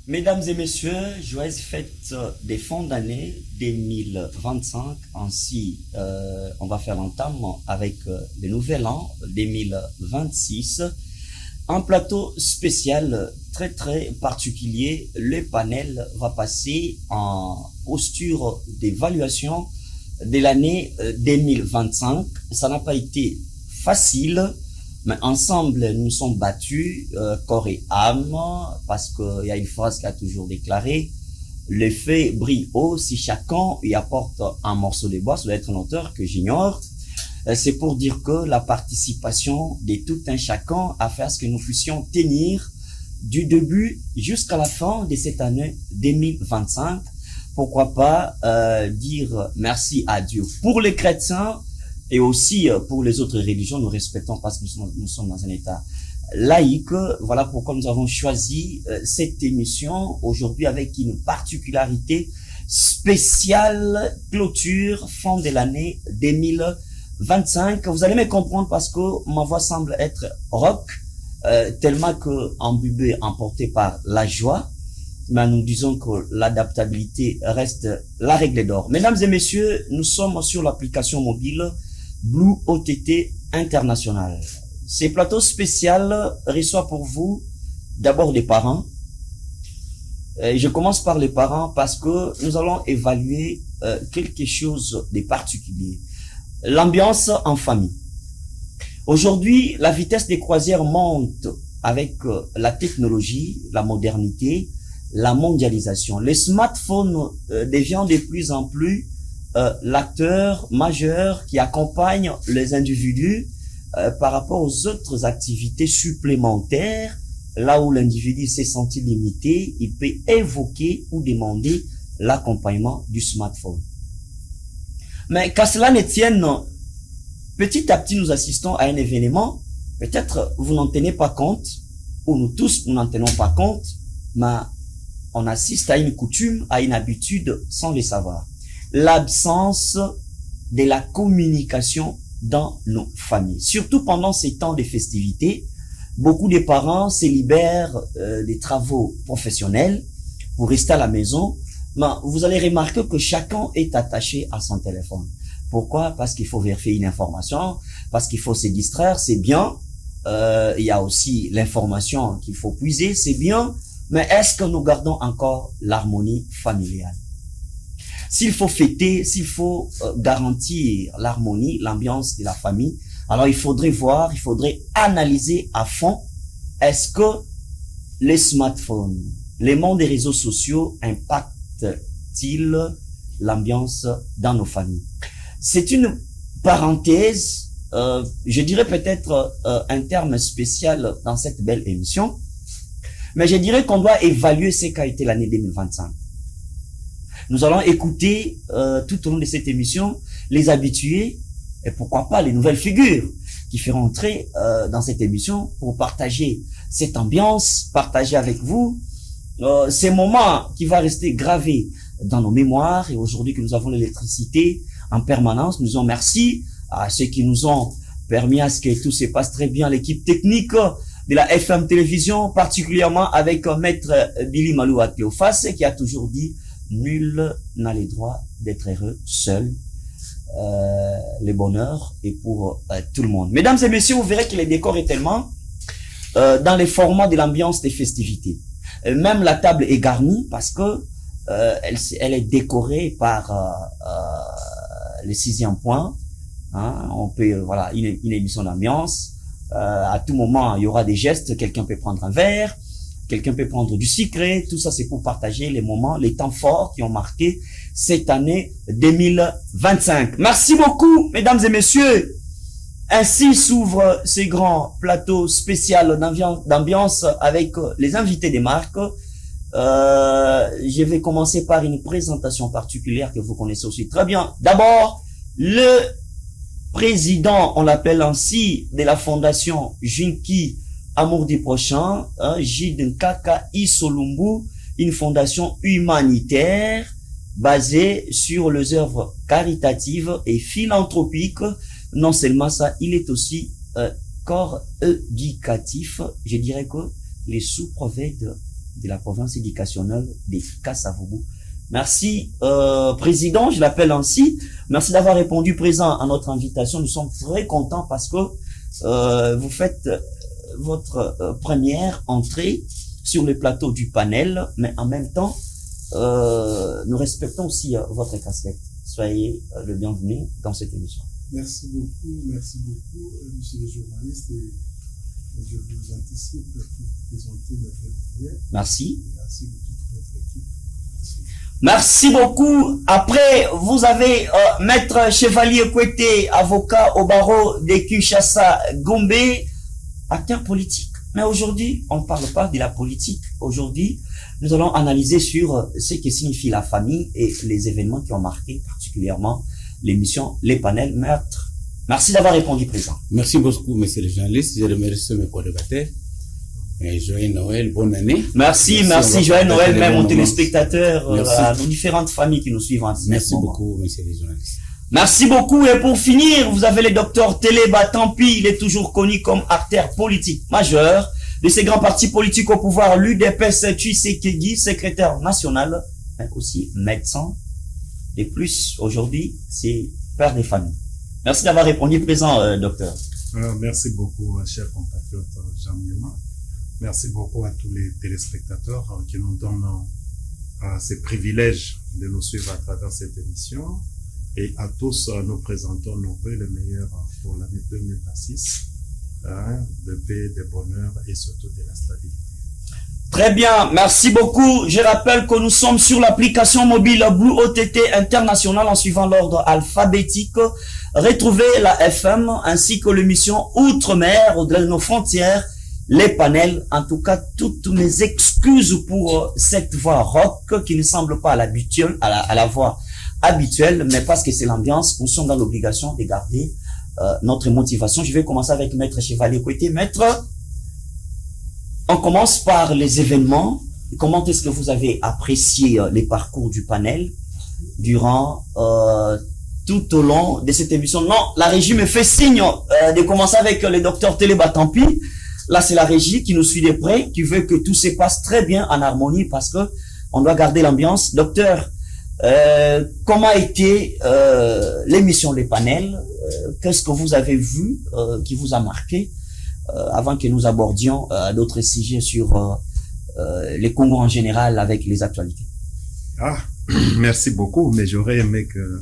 Mesdames et messieurs, joyeuses fêtes des fins d'année 2025. Ainsi, on va faire l'entame avec le nouvel an 2026. Un plateau spécial très particulier. Le panel va passer en posture d'évaluation de l'année 2025. Ça n'a pas été facile. Mais ensemble, nous sommes battus, corps et âme, parce qu'il y a une phrase qui a toujours déclaré, le feu brille haut si chacun y apporte un morceau de bois. Ça doit être un auteur que j'ignore. C'est pour dire que la participation de tout un chacun a fait à ce que nous puissions tenir du début jusqu'à la fin de cette année 2025. Pourquoi pas dire merci à Dieu pour les chrétiens, et aussi pour les autres religions, nous respectons parce que nous sommes dans un état laïque. Voilà pourquoi nous avons choisi cette émission aujourd'hui avec une particularité spéciale, clôture, fin de l'année 2025. Vous allez me comprendre parce que ma voix semble être rock, tellement que imbibée, emportée par la joie. Mais nous disons que l'adaptabilité reste la règle d'or. Mesdames et messieurs, nous sommes sur l'application mobile Blue OTT International. Ces plateaux spéciaux reçoivent pour vous d'abord des parents. Je commence par les parents parce que nous allons évaluer quelque chose de particulier. L'ambiance en famille. Aujourd'hui, la vitesse des croisières monte avec la technologie, la modernité, la mondialisation. Les smartphones deviennent de plus en plus l'acteur majeur qui accompagne les individus par rapport aux autres activités supplémentaires. Là où l'individu s'est senti limité, il peut évoquer ou demander l'accompagnement du smartphone. Mais qu'à cela ne tienne, petit à petit nous assistons à un événement, peut-être vous n'en tenez pas compte, ou nous tous nous n'en tenons pas compte, mais on assiste à une coutume, à une habitude sans le savoir. L'absence de la communication dans nos familles. Surtout pendant ces temps de festivités, beaucoup de parents se libèrent des travaux professionnels pour rester à la maison. Mais vous allez remarquer que chacun est attaché à son téléphone. Pourquoi? Parce qu'il faut vérifier une information, parce qu'il faut se distraire, c'est bien. Il y a aussi l'information qu'il faut puiser, c'est bien. Mais est-ce que nous gardons encore l'harmonie familiale? S'il faut fêter, s'il faut garantir l'harmonie, l'ambiance de la famille, alors il faudrait voir, il faudrait analyser à fond, est-ce que les smartphones, les mondes des réseaux sociaux impactent-ils l'ambiance dans nos familles? C'est une parenthèse, je dirais peut-être un terme spécial dans cette belle émission, mais je dirais qu'on doit évaluer ce qu'a été l'année 2025. Nous allons écouter tout au long de cette émission les habitués et pourquoi pas les nouvelles figures qui feront entrer dans cette émission pour partager cette ambiance, partager avec vous ces moments qui vont rester gravés dans nos mémoires. Et aujourd'hui que nous avons l'électricité en permanence, nous disons merci à ceux qui nous ont permis à ce que tout se passe très bien, l'équipe technique de la FM Télévision, particulièrement avec Maître Billy Malou à Théophas qui a toujours dit nul n'a le droit d'être heureux seul. Le bonheur est pour tout le monde. Mesdames et messieurs, vous verrez que le décor est tellement dans les formats de l'ambiance des festivités. Même la table est garnie parce que elle est décorée par le 6e point. Hein, on peut voilà une émission d'ambiance. À tout moment, il y aura des gestes. Quelqu'un peut prendre un verre. Quelqu'un peut prendre du sucré, tout ça c'est pour partager les moments, les temps forts qui ont marqué cette année 2025. Merci beaucoup, mesdames et messieurs. Ainsi s'ouvre ce grand plateau spécial d'ambiance avec les invités des marques. Je vais commencer par une présentation particulière que vous connaissez aussi très bien. D'abord, le président, on l'appelle ainsi, de la fondation Junki Amour du prochain, Gilles Nkaka Isolumbu, une fondation humanitaire basée sur les œuvres caritatives et philanthropiques. Non seulement ça, il est aussi corps éducatif. Je dirais que les sous-prophètes de la province éducationnelle des Kasavubu. Merci, Président, je l'appelle ainsi. Merci d'avoir répondu présent à notre invitation. Nous sommes très contents parce que vous faites votre première entrée sur le plateau du panel, mais en même temps, nous respectons aussi votre casquette. Soyez le bienvenu dans cette émission. Merci beaucoup, monsieur le journaliste. Et je vous anticipe pour présenter notre première. Merci. Merci de toute votre équipe. Merci beaucoup. Après, vous avez Maître Chevalier Kouete, avocat au barreau de Kinshasa Gombe, acteur politique. Mais aujourd'hui, on ne parle pas de la politique. Aujourd'hui, nous allons analyser sur ce que signifie la famille et les événements qui ont marqué particulièrement l'émission Les Panels. Maître, merci d'avoir répondu présent. Merci beaucoup, monsieur le journaliste. Je remercie mes co-débatteurs. Joyeux Noël, bonne année. Merci, joyeux Noël, même aux téléspectateurs, à nos différentes familles qui nous suivent en ce moment. Merci beaucoup, monsieur le journaliste. Merci beaucoup. Et pour finir, vous avez le docteur Téléba Tampi. Il est toujours connu comme acteur politique majeur de ces grands partis politiques au pouvoir, l'UDPS Tshisekedi, secrétaire national, mais aussi médecin. Et plus, aujourd'hui, c'est père des familles. Merci d'avoir répondu présent, docteur. Merci beaucoup, cher compatriote Jean-Miema. Merci beaucoup à tous les téléspectateurs qui nous donnent ces privilèges de nous suivre à travers cette émission. Et à tous, nous présentons nos vœux les meilleurs pour l'année 2026, de paix, de bonheur et surtout de la stabilité. Très bien, merci beaucoup. Je rappelle que nous sommes sur l'application mobile Blue OTT International en suivant l'ordre alphabétique. Retrouvez la FM ainsi que l'émission Outre-mer, au-delà de nos frontières, les panels. En tout cas, toutes mes excuses pour cette voix rock qui ne semble pas à la voix habituelle, mais parce que c'est l'ambiance, nous sommes dans l'obligation de garder notre motivation. Je vais commencer avec Maître Chevalier Kouete. Maître, on commence par les événements. Comment est-ce que vous avez apprécié les parcours du panel durant tout au long de cette émission? Non, la régie me fait signe de commencer avec le docteur Téléba Tampi. Là, c'est la régie qui nous suit de près, qui veut que tout se passe très bien en harmonie parce que on doit garder l'ambiance. Docteur, comment a été l'émission Les Panels? Qu'est-ce que vous avez vu qui vous a marqué avant que nous abordions d'autres sujets sur les Congos en général avec les actualités? Merci beaucoup, mais j'aurais aimé que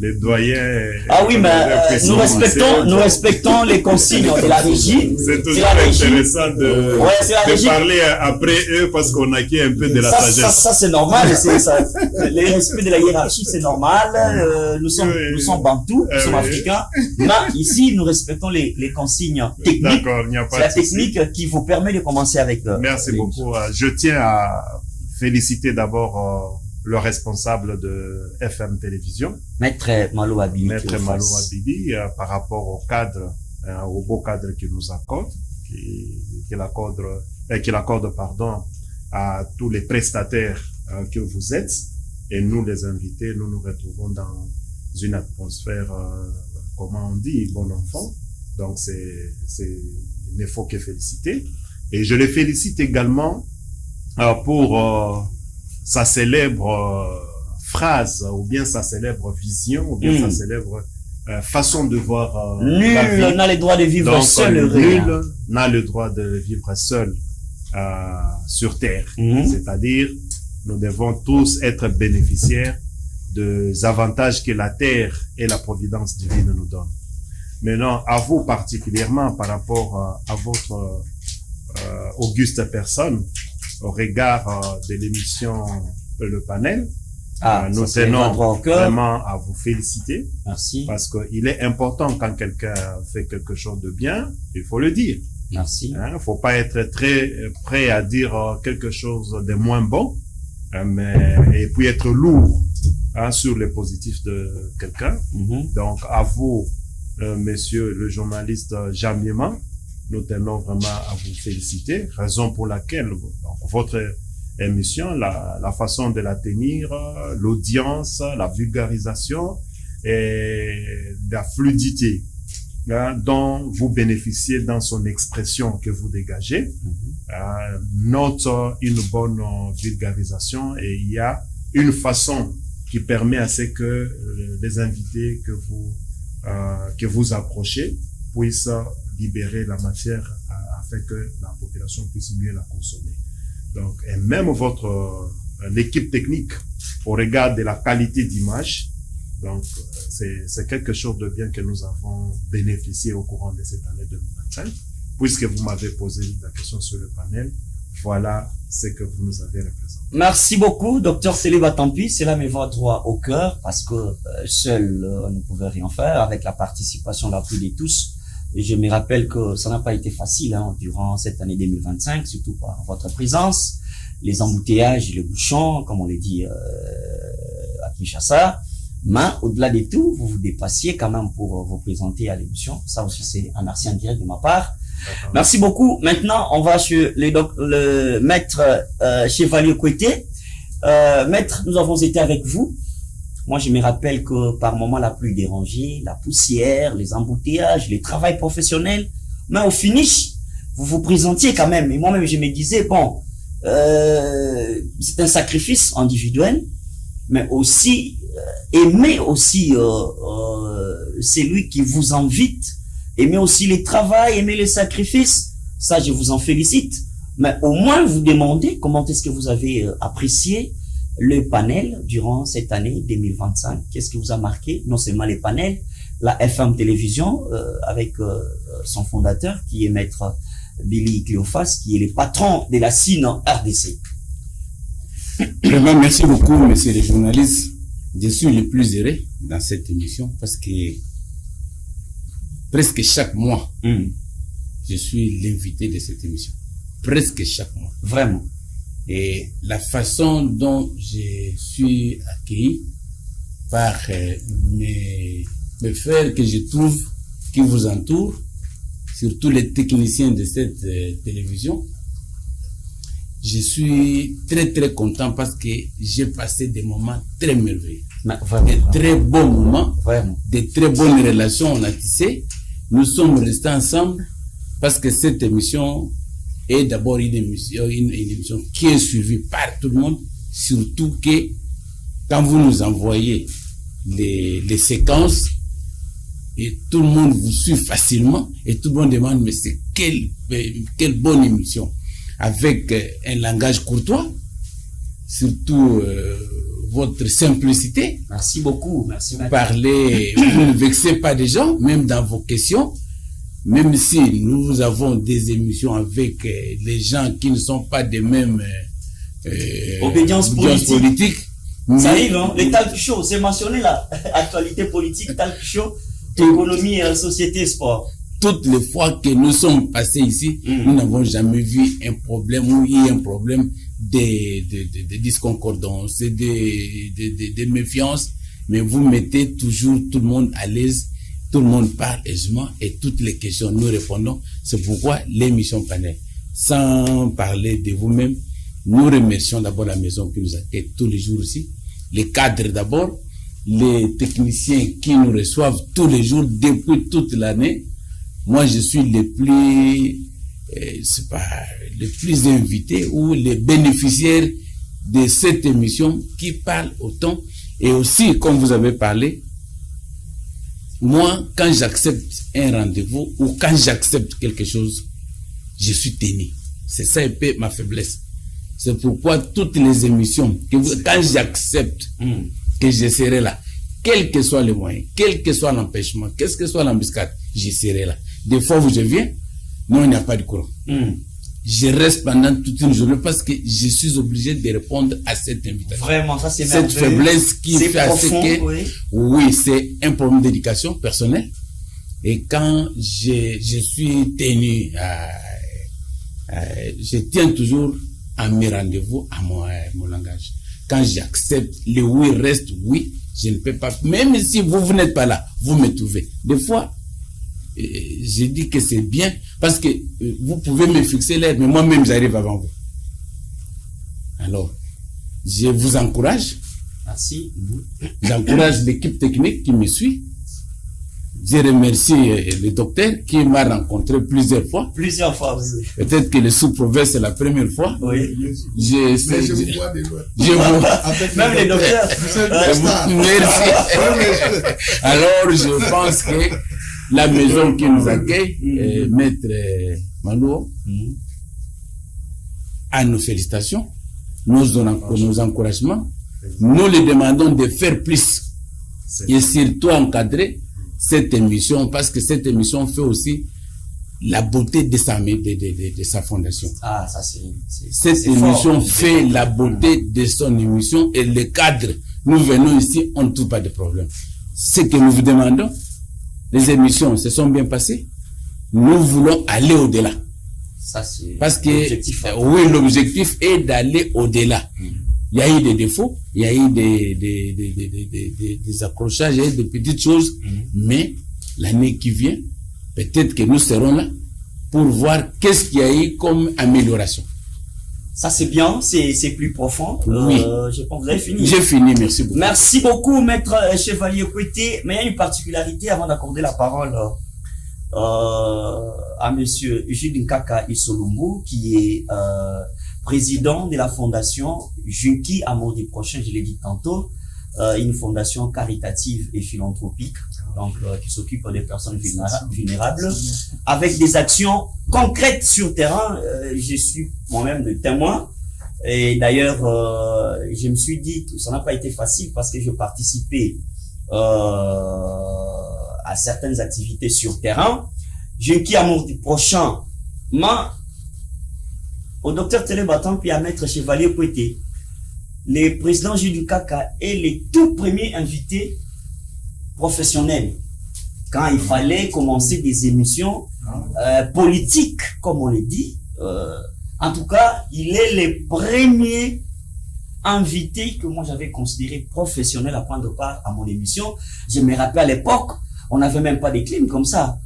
les doyens... Ah oui, mais nous respectons les consignes de la régie. C'est toujours intéressant de parler après eux parce qu'on acquiert un peu de la sagesse. Ça c'est normal. Le respect de la hiérarchie, c'est normal. Nous sommes bantous, nous sommes africains. Mais ici, nous respectons les consignes techniques. D'accord, il n'y a pas de souci. C'est la technique qui vous permet de commencer avec... Merci beaucoup. Je tiens à féliciter d'abord... le responsable de FM Télévision, Maître Malo Abidi, par rapport au cadre, au beau cadre qu'il nous accorde, qu'il accorde, à tous les prestataires que vous êtes. Et nous, les invités, nous nous retrouvons dans une atmosphère, comment on dit, bon enfant. Donc, il ne faut que féliciter. Et je les félicite également pour sa célèbre phrase, ou bien sa célèbre vision, ou bien sa célèbre façon de voir la vie. Nul n'a le droit de vivre donc, seul. Nul n'a le droit de vivre seul sur Terre. C'est-à-dire, nous devons tous être bénéficiaires des avantages que la Terre et la providence divine nous donnent. Maintenant, à vous particulièrement, par rapport à votre auguste personne, au regard de l'émission Le Panel, nous tenons vraiment à vous féliciter. Merci. Parce qu'il est important quand quelqu'un fait quelque chose de bien, il faut le dire. Merci. Faut pas être très prêt à dire quelque chose de moins bon, mais et puis être lourd sur les positifs de quelqu'un. Donc à vous, monsieur le journaliste Jean-Miema, nous tenons vraiment à vous féliciter, raison pour laquelle donc, votre émission, la façon de la tenir, l'audience, la vulgarisation et la fluidité dont vous bénéficiez dans son expression que vous dégagez, note une bonne vulgarisation, et il y a une façon qui permet à ce que les invités que vous approchez puissent libérer la matière afin que la population puisse mieux la consommer. Donc, et même l'équipe technique, au regard de la qualité d'image, donc c'est quelque chose de bien que nous avons bénéficié au courant de cette année 2025. Puisque vous m'avez posé la question sur le panel, voilà ce que vous nous avez représenté. Merci beaucoup, docteur Célibat Tampi. Cela me va droit au cœur parce que seul on ne pouvait rien faire avec la participation l'appui de tous. Et je me rappelle que ça n'a pas été facile durant cette année 2025, surtout par votre présence, les embouteillages, les bouchons, comme on l'a dit à Kinshasa. Mais au-delà de tout, vous vous dépassiez quand même pour vous présenter à l'émission. Ça aussi, c'est un merci en direct de ma part. Merci beaucoup. Maintenant, on va sur le maître Chevalier Kouété. Maître, nous avons été avec vous. Moi, je me rappelle que par moments la pluie dérangeait, la poussière, les embouteillages, les travails professionnels. Mais au finish, vous vous présentiez quand même. Et moi-même, je me disais, bon, c'est un sacrifice individuel, mais aussi aimer aussi celui qui vous invite, aimer aussi le travail, aimer les sacrifices. Ça, je vous en félicite. Mais au moins, vous demandez comment est-ce que vous avez apprécié le panel durant cette année 2025. Qu'est-ce qui vous a marqué? Non seulement les panels, la FM Télévision, avec son fondateur, qui est maître Billy Cléophas, qui est le patron de la CIN RDC. Vraiment, merci beaucoup, messieurs les journalistes. Je suis le plus heureux dans cette émission parce que presque chaque mois, je suis l'invité de cette émission. Presque chaque mois. Vraiment. Et la façon dont je suis accueilli par mes frères que je trouve qui vous entourent, surtout les techniciens de cette télévision, je suis très très content parce que j'ai passé des moments très merveilleux. De très beaux moments, de très bonnes relations on a tissé. Nous sommes restés ensemble parce que cette émission est d'abord une émission qui est suivie par tout le monde, surtout que quand vous nous envoyez les séquences, et tout le monde vous suit facilement, et tout le monde demande, mais c'est quelle bonne émission, avec un langage courtois, surtout votre simplicité. Merci beaucoup, merci. Vous parlez, vous ne vexez pas des gens, même dans vos questions. Même si nous avons des émissions avec les gens qui ne sont pas des mêmes obédience politique. Ça arrive, hein? Les talk shows, c'est mentionné là. Actualité politique, talk show, économie, société, sport. Toutes les fois que nous sommes passés ici, nous n'avons jamais vu un problème où il y a un problème de disconcordance, de méfiance. Mais vous mettez toujours tout le monde à l'aise. Tout le monde parle aisément et toutes les questions, nous répondons. C'est pourquoi l'émission panel. Sans parler de vous-même, nous remercions d'abord la maison qui nous accueille tous les jours ici, les cadres d'abord, les techniciens qui nous reçoivent tous les jours depuis toute l'année. Moi, je suis le plus invité ou les bénéficiaires de cette émission qui parle autant. Et aussi, comme vous avez parlé, moi, quand j'accepte un rendez-vous ou quand j'accepte quelque chose, je suis tenu. C'est ça un peu ma faiblesse. C'est pourquoi toutes les émissions, quand j'accepte que je serai là, quel que soit le moyen, quel que soit l'empêchement, qu'est-ce que soit l'embuscade, je serai là. Des fois où je viens, non, il n'y a pas de courant. Je reste pendant toute une journée parce que je suis obligé de répondre à cette invitation. Vraiment, ça c'est cette faiblesse qui fait profond, oui, c'est un problème d'éducation personnelle. Et quand je suis tenu je tiens toujours à mes rendez-vous, à mon langage. Quand j'accepte, le oui reste oui, je ne peux pas, même si vous n'êtes pas là, vous me trouvez. Des fois, je dis que c'est bien parce que vous pouvez me fixer l'heure, mais moi-même j'arrive avant vous. Alors, je vous encourage. Merci. J'encourage l'équipe technique qui me suit. Je remercie le docteur qui m'a rencontré plusieurs fois. Plusieurs fois, oui. Peut-être que le sous-province c'est la première fois. Oui. Je vous vois de loin. Je vous... Même les docteurs. Merci. Alors, je pense que la maison qui nous accueille, Maître Malouo, à nos félicitations, nos encouragements. Nous les demandons de faire plus et surtout encadrer cette émission, parce que cette émission fait aussi la beauté de sa fondation. Ah, ça cette émission fait la beauté de son émission et le cadre. Nous venons ici, on ne trouve pas de problème. Ce que nous vous demandons, les émissions se sont bien passées. Nous voulons aller au-delà. Ça, c'est parce que l'objectif. Oui, l'objectif est d'aller au-delà. Il y a eu des défauts, il y a eu des accrochages, il y a eu des petites choses, mais l'année qui vient, peut-être que nous serons là pour voir qu'est-ce qu'il y a eu comme amélioration. Ça, c'est bien, c'est plus profond. Oui. Je pense que vous avez fini. J'ai fini, merci beaucoup. Merci beaucoup, Maître Chevalier Kouété. Mais il y a une particularité avant d'accorder la parole à Monsieur Jules Nkaka Isolumbu, qui est président de la fondation Junki Amour du Prochain, je l'ai dit tantôt, une fondation caritative et philanthropique, donc qui s'occupe des personnes vulnérables, avec des actions concrètes sur terrain. Je suis moi-même le témoin, et d'ailleurs, je me suis dit que ça n'a pas été facile parce que je participais à certaines activités sur terrain. Junki Amour du Prochain m'a au docteur Télébatan puis à Maître Chevalier Kouété, le président Jules Nkaka est le tout premier invité professionnel quand il fallait commencer des émissions politiques, comme on le dit. En tout cas, il est le premier invité que moi j'avais considéré professionnel à prendre part à mon émission. Je me rappelle à l'époque, on n'avait même pas de clim comme ça.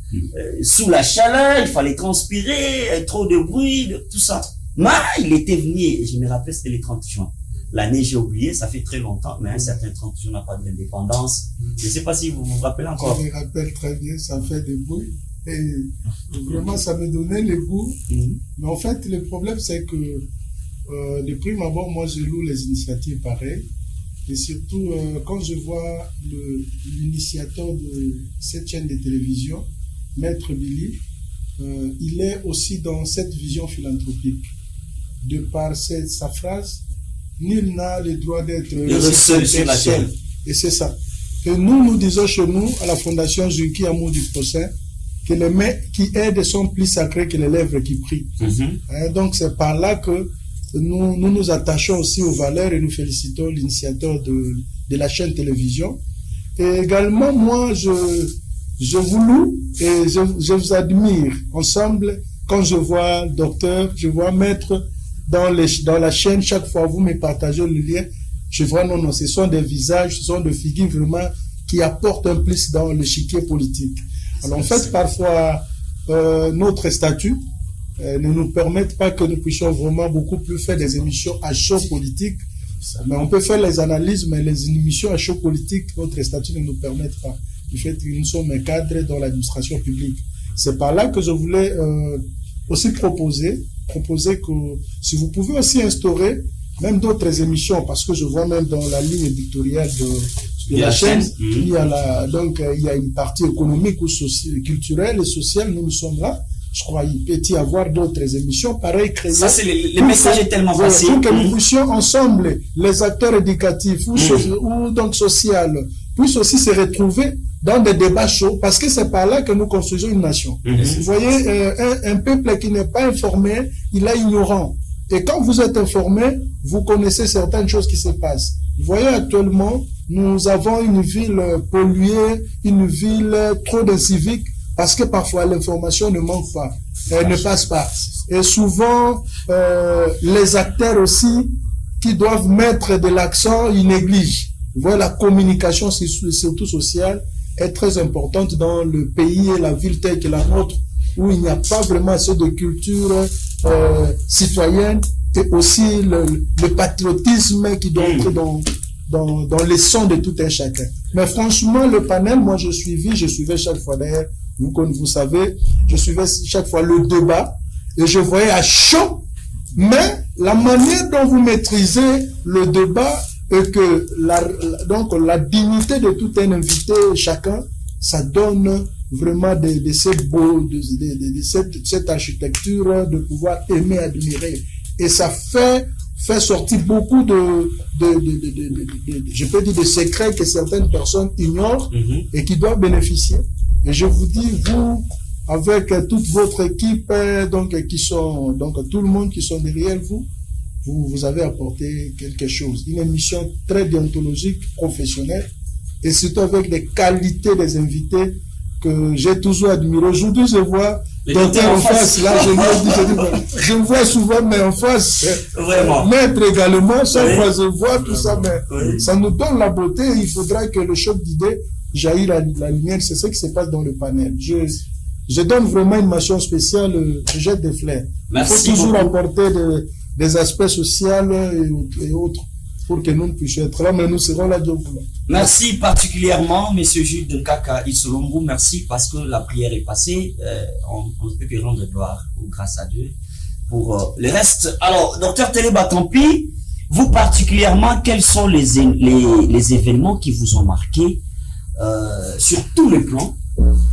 Sous la chaleur, il fallait transpirer, trop de bruit, tout ça. Mais il était venu, je me rappelle, c'était le 30 juin. L'année, j'ai oublié, ça fait très longtemps, mais un certain 30 juin, on n'a pas d'indépendance. Je ne sais pas si vous vous rappelez encore. Je me rappelle très bien, ça fait des bruits. Et vraiment, ça me donnait le goût. Mais en fait, le problème, c'est que de prime abord, moi, je loue les initiatives pareilles. Et surtout, quand je vois l'initiateur de cette chaîne de télévision, Maître Billy, il est aussi dans cette vision philanthropique. De par sa phrase, nul n'a le droit d'être seul sur la terre. Et c'est ça. Et nous disons chez nous, à la Fondation Junki Amour du Prochain, que les mains qui aident sont plus sacrées que les lèvres qui prient. Donc c'est par là que nous attachons aussi aux valeurs et nous félicitons l'initiateur de la chaîne télévision. Et également, moi, je vous loue et je vous admire. Ensemble, quand je vois docteur, je vois maître dans la chaîne, chaque fois vous me partagez le lien, je vois non, ce sont des visages, ce sont des figures vraiment qui apportent un plus dans l'échiquier politique. Alors en fait, parfois, notre statut ne nous permettent pas que nous puissions vraiment beaucoup plus faire des émissions à chaud politique. Mais on peut faire les analyses, mais les émissions à chaud politique, notre statut ne nous permettent pas. Du fait que nous sommes cadres dans l'administration publique. C'est par là que je voulais aussi proposer que si vous pouvez aussi instaurer même d'autres émissions, parce que je vois même dans la ligne éditoriale de la chaîne, il y a une partie économique ou culturelle et sociale, nous sommes là. Je crois qu'il peut y avoir d'autres émissions pareilles créées. Ça, c'est le message est tellement facile. Pour que nous puissions ensemble, les acteurs éducatifs ou donc social, puissent aussi se retrouver dans des débats chauds, parce que c'est par là que nous construisons une nation. Vous voyez, un peuple qui n'est pas informé, il est ignorant. Et quand vous êtes informé, vous connaissez certaines choses qui se passent. Vous voyez, actuellement, nous avons une ville polluée, une ville trop d'incivique, parce que parfois l'information ne manque pas, elle ne passe pas. Et souvent, les acteurs aussi, qui doivent mettre de l'accent, ils négligent. Vous voyez, la communication, surtout sociale, est très importante dans le pays et la ville telle que la nôtre, où il n'y a pas vraiment assez de culture citoyenne, et aussi le patriotisme qui doit entrer dans les sons de tout un chacun. Mais franchement, le panel, moi, je suivais chaque fois d'ailleurs, comme vous savez, je suivais chaque fois le débat et je voyais à chaud, mais la manière dont vous maîtrisez le débat et que donc la dignité de tout un invité, chacun, ça donne vraiment de cette architecture de pouvoir aimer, admirer. Et ça fait sortir beaucoup je peux dire, de secrets que certaines personnes ignorent et qui doivent bénéficier. Et je vous dis, vous, avec toute votre équipe, donc tout le monde qui sont derrière vous, vous avez apporté quelque chose. Une émission très déontologique, professionnelle, et surtout avec des qualités des invités que j'ai toujours admiré. Aujourd'hui, je vois docteur en face, là, je vois souvent, mais en face, maître également, chaque fois je vois tout ça, mais ça nous donne la beauté. Il faudra que le choc d'idées jaillit la lumière. C'est ce qui se passe dans le panel. Je donne vraiment une mention spéciale, je jette des fleurs. Merci. Il faut toujours apporter des aspects sociaux et autres pour que nous puissions être là, mais nous serons là de vous. Merci particulièrement, Monsieur Jules de Kaka Isolombo. Merci parce que la prière est passée. On ne peut que rendre gloire ou grâce à Dieu pour le reste. Alors, docteur Téléba Tampi, vous particulièrement, quels sont les événements qui vous ont marqué sur tous les plans?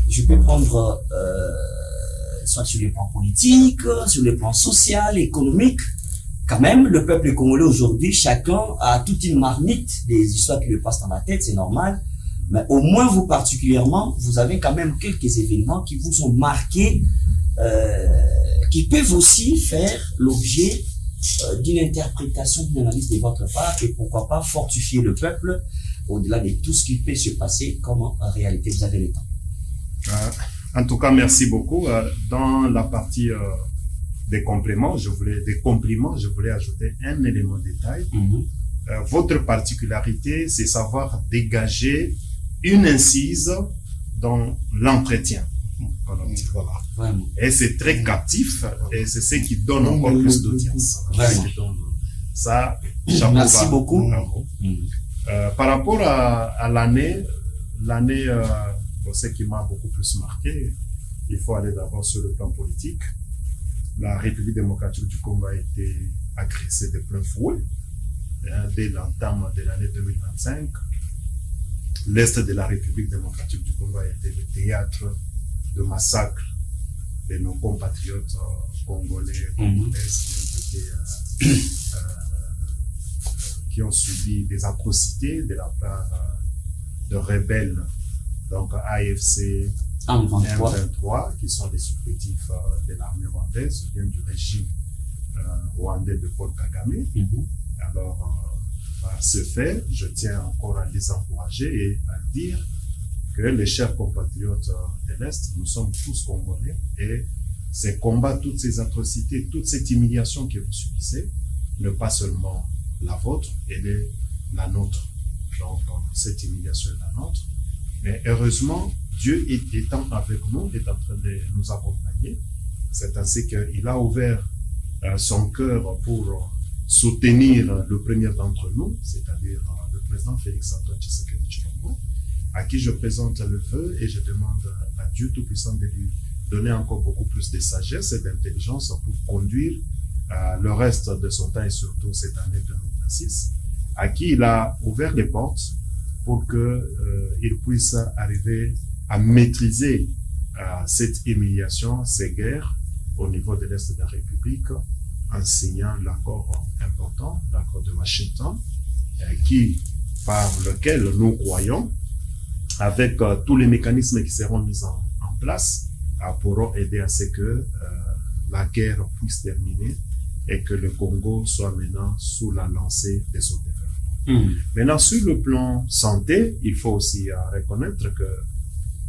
Je peux prendre soit sur les plans politiques, sur les plans social, économique. Quand même, le peuple congolais aujourd'hui, chacun a toute une marmite des histoires qui lui passent dans la tête, c'est normal. Mais au moins, vous particulièrement, vous avez quand même quelques événements qui vous ont marqué, qui peuvent aussi faire l'objet d'une interprétation, d'une analyse de votre part, et pourquoi pas fortifier le peuple au-delà de tout ce qui peut se passer, comme en réalité vous avez le temps. En tout cas, merci beaucoup. Dans la partie des compliments, je voulais ajouter un élément de détail. Votre particularité, c'est savoir dégager une incise dans l'entretien. Voilà. Et c'est très captif, et c'est ce qui donne encore plus d'audience. Ça, merci beaucoup. Par rapport à l'année, ce qui m'a beaucoup plus marqué, il faut aller d'abord sur le plan politique. La République démocratique du Congo a été agressée de plein fouet dès l'entame de l'année 2025. L'Est de la République démocratique du Congo a été le théâtre de massacres de nos compatriotes congolais, qui ont subi des atrocités de la part de rebelles, donc AFC, M23, qui sont des supplétifs de l'armée rwandaise, ou bien du régime rwandais de Paul Kagame. Alors, à ce fait, je tiens encore à les encourager et à dire que les chers compatriotes de l'Est, nous sommes tous Congolais, et ces combats, toutes ces atrocités, toute cette humiliation que vous subissez, ne pas seulement la vôtre, elle est la nôtre. Donc, cette humiliation est la nôtre. Mais heureusement, Dieu étant avec nous, est en train de nous accompagner. C'est ainsi qu'il a ouvert son cœur pour soutenir le premier d'entre nous, c'est-à-dire le président Félix-Antoine Tshisekedi Tshilombo, à qui je présente le vœu et je demande à Dieu Tout-Puissant de lui donner encore beaucoup plus de sagesse et d'intelligence pour conduire le reste de son temps et surtout cette année 2026, à qui il a ouvert les portes pour qu'il puisse arriver à maîtriser cette humiliation, ces guerres au niveau de l'Est de la République, en signant l'accord important, l'accord de Washington, par lequel nous croyons, avec tous les mécanismes qui seront mis en place, pourront aider à ce que la guerre puisse terminer et que le Congo soit maintenant sous la lancée de son développement. Maintenant, sur le plan santé, il faut aussi reconnaître que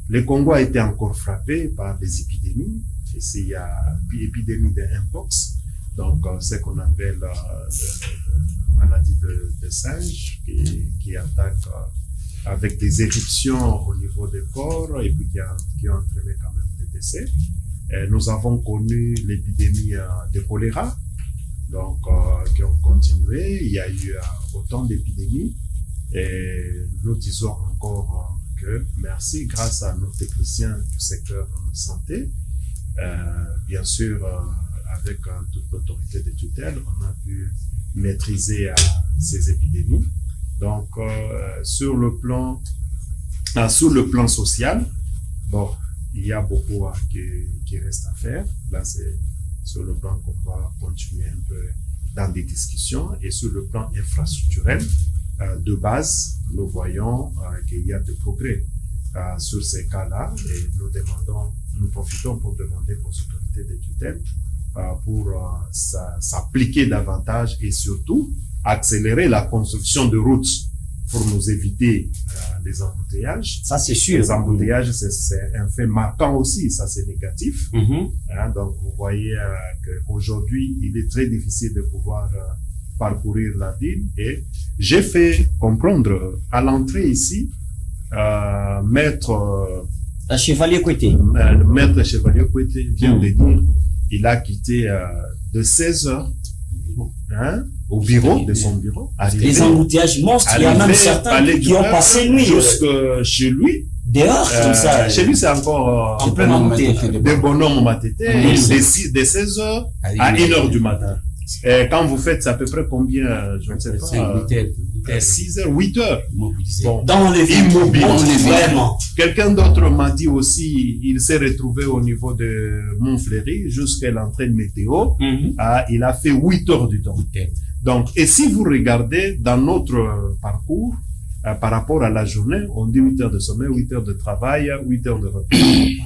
le Congo a été encore frappé par des épidémies. Ici, il y a l'épidémie de Mpox, donc ce qu'on appelle la maladie de singe, qui attaque avec des éruptions au niveau des corps et puis qui ont entraîné quand même des décès. Nous avons connu l'épidémie de choléra, donc qui ont continué. Il y a eu autant d'épidémies Et nous disons encore que merci grâce à nos techniciens du secteur santé, bien sûr, avec toute l'autorité de tutelle, on a pu maîtriser ces épidémies. Donc, sur le plan social, bon, il y a beaucoup qui reste à faire. Là, c'est sur le plan qu'on va continuer un peu dans des discussions. Et sur le plan infrastructurel, de base, nous voyons qu'il y a des progrès sur ces cas-là. Et nous profitons pour demander aux autorités de tutelle pour s'appliquer davantage et surtout accélérer la construction de routes pour nous éviter les embouteillages. Ça, c'est sûr. Les embouteillages, c'est un fait marquant aussi, ça c'est négatif. Donc, vous voyez qu'aujourd'hui, il est très difficile de pouvoir parcourir la ville. Et j'ai fait comprendre à l'entrée ici, Maître Chevalier Kouété. Maître Chevalier Kouété vient de dire, il a quitté de 16h au bureau, de son bureau. Les embouteillages monstres, il y en a même certains qui ont passé nuit. Jusque chez lui. Dehors, comme ça. Chez lui, c'est encore en plein embouteillage. Des bonhommes matétés, de 16h à 1h du matin. Et quand vous faites, c'est à peu près combien, je ne sais pas. 6h, 8h. Bon, dans les villes. Vraiment. Quelqu'un d'autre m'a dit aussi, il s'est retrouvé au niveau de Montfleury jusqu'à l'entrée de météo. Il a fait 8 heures du temps. Donc, et si vous regardez dans notre parcours, par rapport à la journée, on dit 8 heures de sommeil, 8 heures de travail, 8 heures de repos.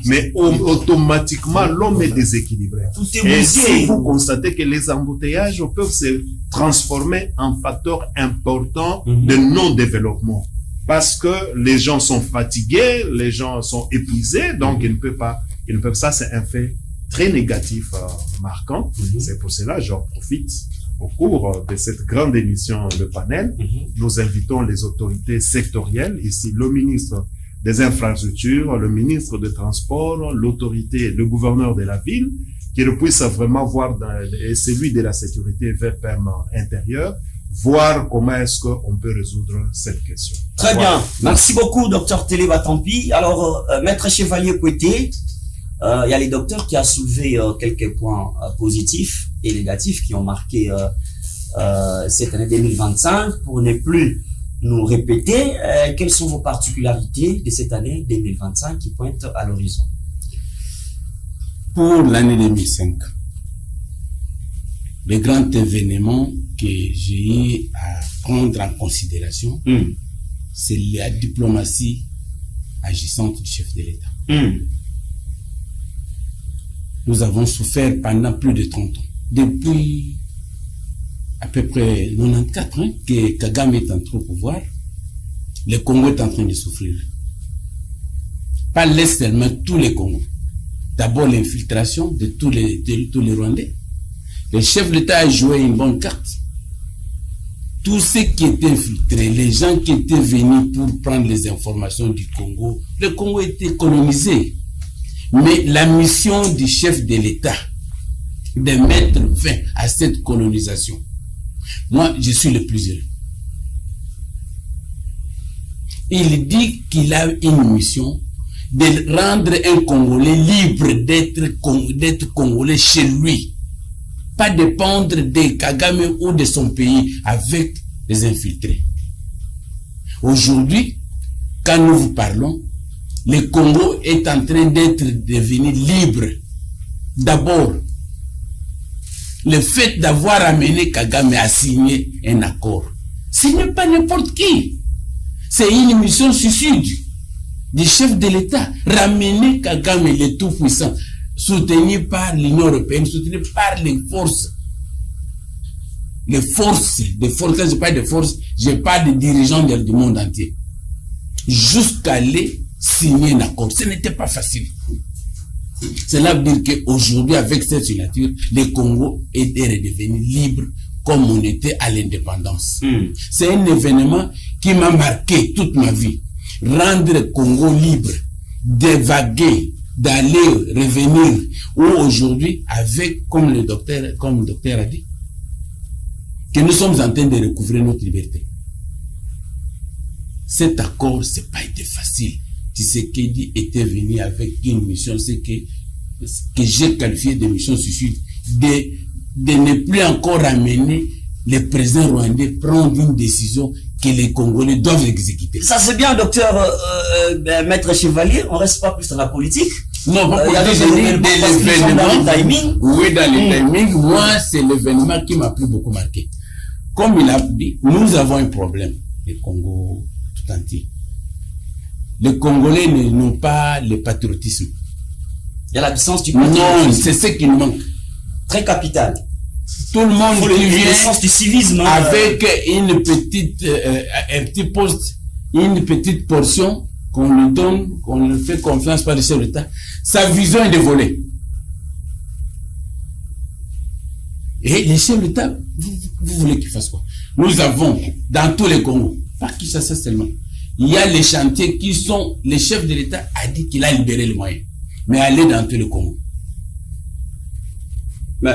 Mais automatiquement, l'homme est déséquilibré. Et si vous constatez que les embouteillages peuvent se transformer en facteur important de non-développement. Parce que les gens sont fatigués, les gens sont épuisés, donc ils ne peuvent, ça c'est un fait très négatif, marquant. C'est pour cela, j'en profite. Au cours de cette grande émission de panel, nous invitons les autorités sectorielles, ici le ministre des Infrastructures, le ministre des Transports, l'autorité, le gouverneur de la ville, qu'ils puissent vraiment voir, et celui de la sécurité VPM intérieure, voir comment est-ce qu'on peut résoudre cette question. Très bien. Merci beaucoup, docteur Télé Batampi. Alors, Maître Chevalier Kouété, il y a les docteurs qui a soulevé quelques points positifs et négatifs qui ont marqué cette année 2025. Pour ne plus nous répéter, quelles sont vos particularités de cette année 2025 qui pointent à l'horizon? Pour l'année 2005, le grand événement que j'ai eu à prendre en considération, c'est la diplomatie agissante du chef de l'État. Nous avons souffert pendant plus de 30 ans. Depuis à peu près 94 que Kagame est entré au pouvoir, le Congo est en train de souffrir. Pas l'Est seulement, tous les Congos. D'abord l'infiltration de tous les Rwandais. Le chef de l'État a joué une bonne carte. Tous ceux qui étaient infiltrés, les gens qui étaient venus pour prendre les informations du Congo, le Congo était colonisé. Mais la mission du chef de l'État de mettre fin à cette colonisation, moi, je suis le plus heureux. Il dit qu'il a une mission de rendre un Congolais libre d'être Congolais chez lui. Pas dépendre de Kagame ou de son pays avec les infiltrés. Aujourd'hui, quand nous vous parlons, le Congo est en train d'être devenu libre. D'abord, le fait d'avoir amené Kagame à signer un accord, ce n'est pas n'importe qui. C'est une mission suicide du chef de l'État. Ramener Kagame, le tout-puissant, soutenu par l'Union européenne, soutenu par les forces. Quand je parle de forces, je parle des dirigeants du monde entier. Jusqu'à aller signer un accord. Ce n'était pas facile. Cela veut dire qu'aujourd'hui, avec cette signature, le Congo est redevenu libre comme on était à l'indépendance. C'est un événement qui m'a marqué toute ma vie. Rendre le Congo libre, d'évaguer, d'aller, revenir, ou aujourd'hui, avec, comme le docteur a dit, que nous sommes en train de recouvrir notre liberté. cet accord, c'est pas été facile. Tshisekedi était venu avec une mission, c'est que j'ai qualifié de mission suicide, de ne plus encore amener les présidents rwandais prendre une décision que les Congolais doivent exécuter. Ça c'est bien, docteur Maître Chevalier, on reste pas plus dans la politique. Non, il y a des événements dans le timing. Oui, dans le timing, moi, c'est l'événement qui m'a plus beaucoup marqué. Comme il a dit, nous avons un problème, le Congo tout entier. Les Congolais n'ont pas le patriotisme. Il y a l'absence du patriotisme. Non, c'est ce qui nous manque. Très capital. Tout le monde qui vient du civisme, avec une petite, un petit poste, une petite portion qu'on lui donne, qu'on lui fait confiance par le chef d'État. Sa vision est de voler. Et les chefs d'État, vous voulez qu'ils fassent quoi? Nous avons, dans tous les Congos, pas Kinshasa seulement, il y a les chantiers qui sont, les chefs de l'État a dit qu'il a libéré les moyens. Mais aller dans tous les Congos.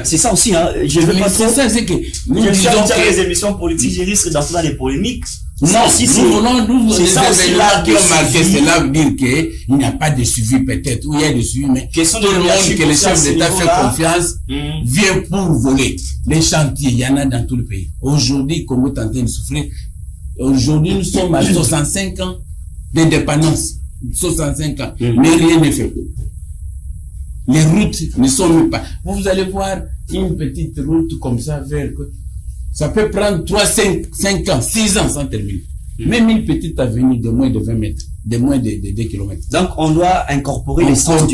C'est ça aussi, hein. Je veux pas c'est ça, c'est que nous disons que les émissions politiques, je risque d'entrer dans les polémiques. Non, si nous voulons, les événements qui ont marqué, cela veut dire qu'il n'y a pas de suivi peut-être, ou il y a de suivi, mais tout le monde que les chefs d'État fait confiance vient pour voler. Les chantiers, il y en a dans tout le pays. Aujourd'hui, Congo est en train de souffrir. Aujourd'hui, nous sommes à 65 ans d'indépendance. 65 ans. Mais rien n'est fait. Les routes ne sont même pas. Vous allez voir une petite route comme ça vers ça peut prendre 3, 5 ans, 6 ans sans terminer. Même une petite avenue de moins de 20 mètres, de moins de 2 kilomètres. Donc, on doit incorporer l'essence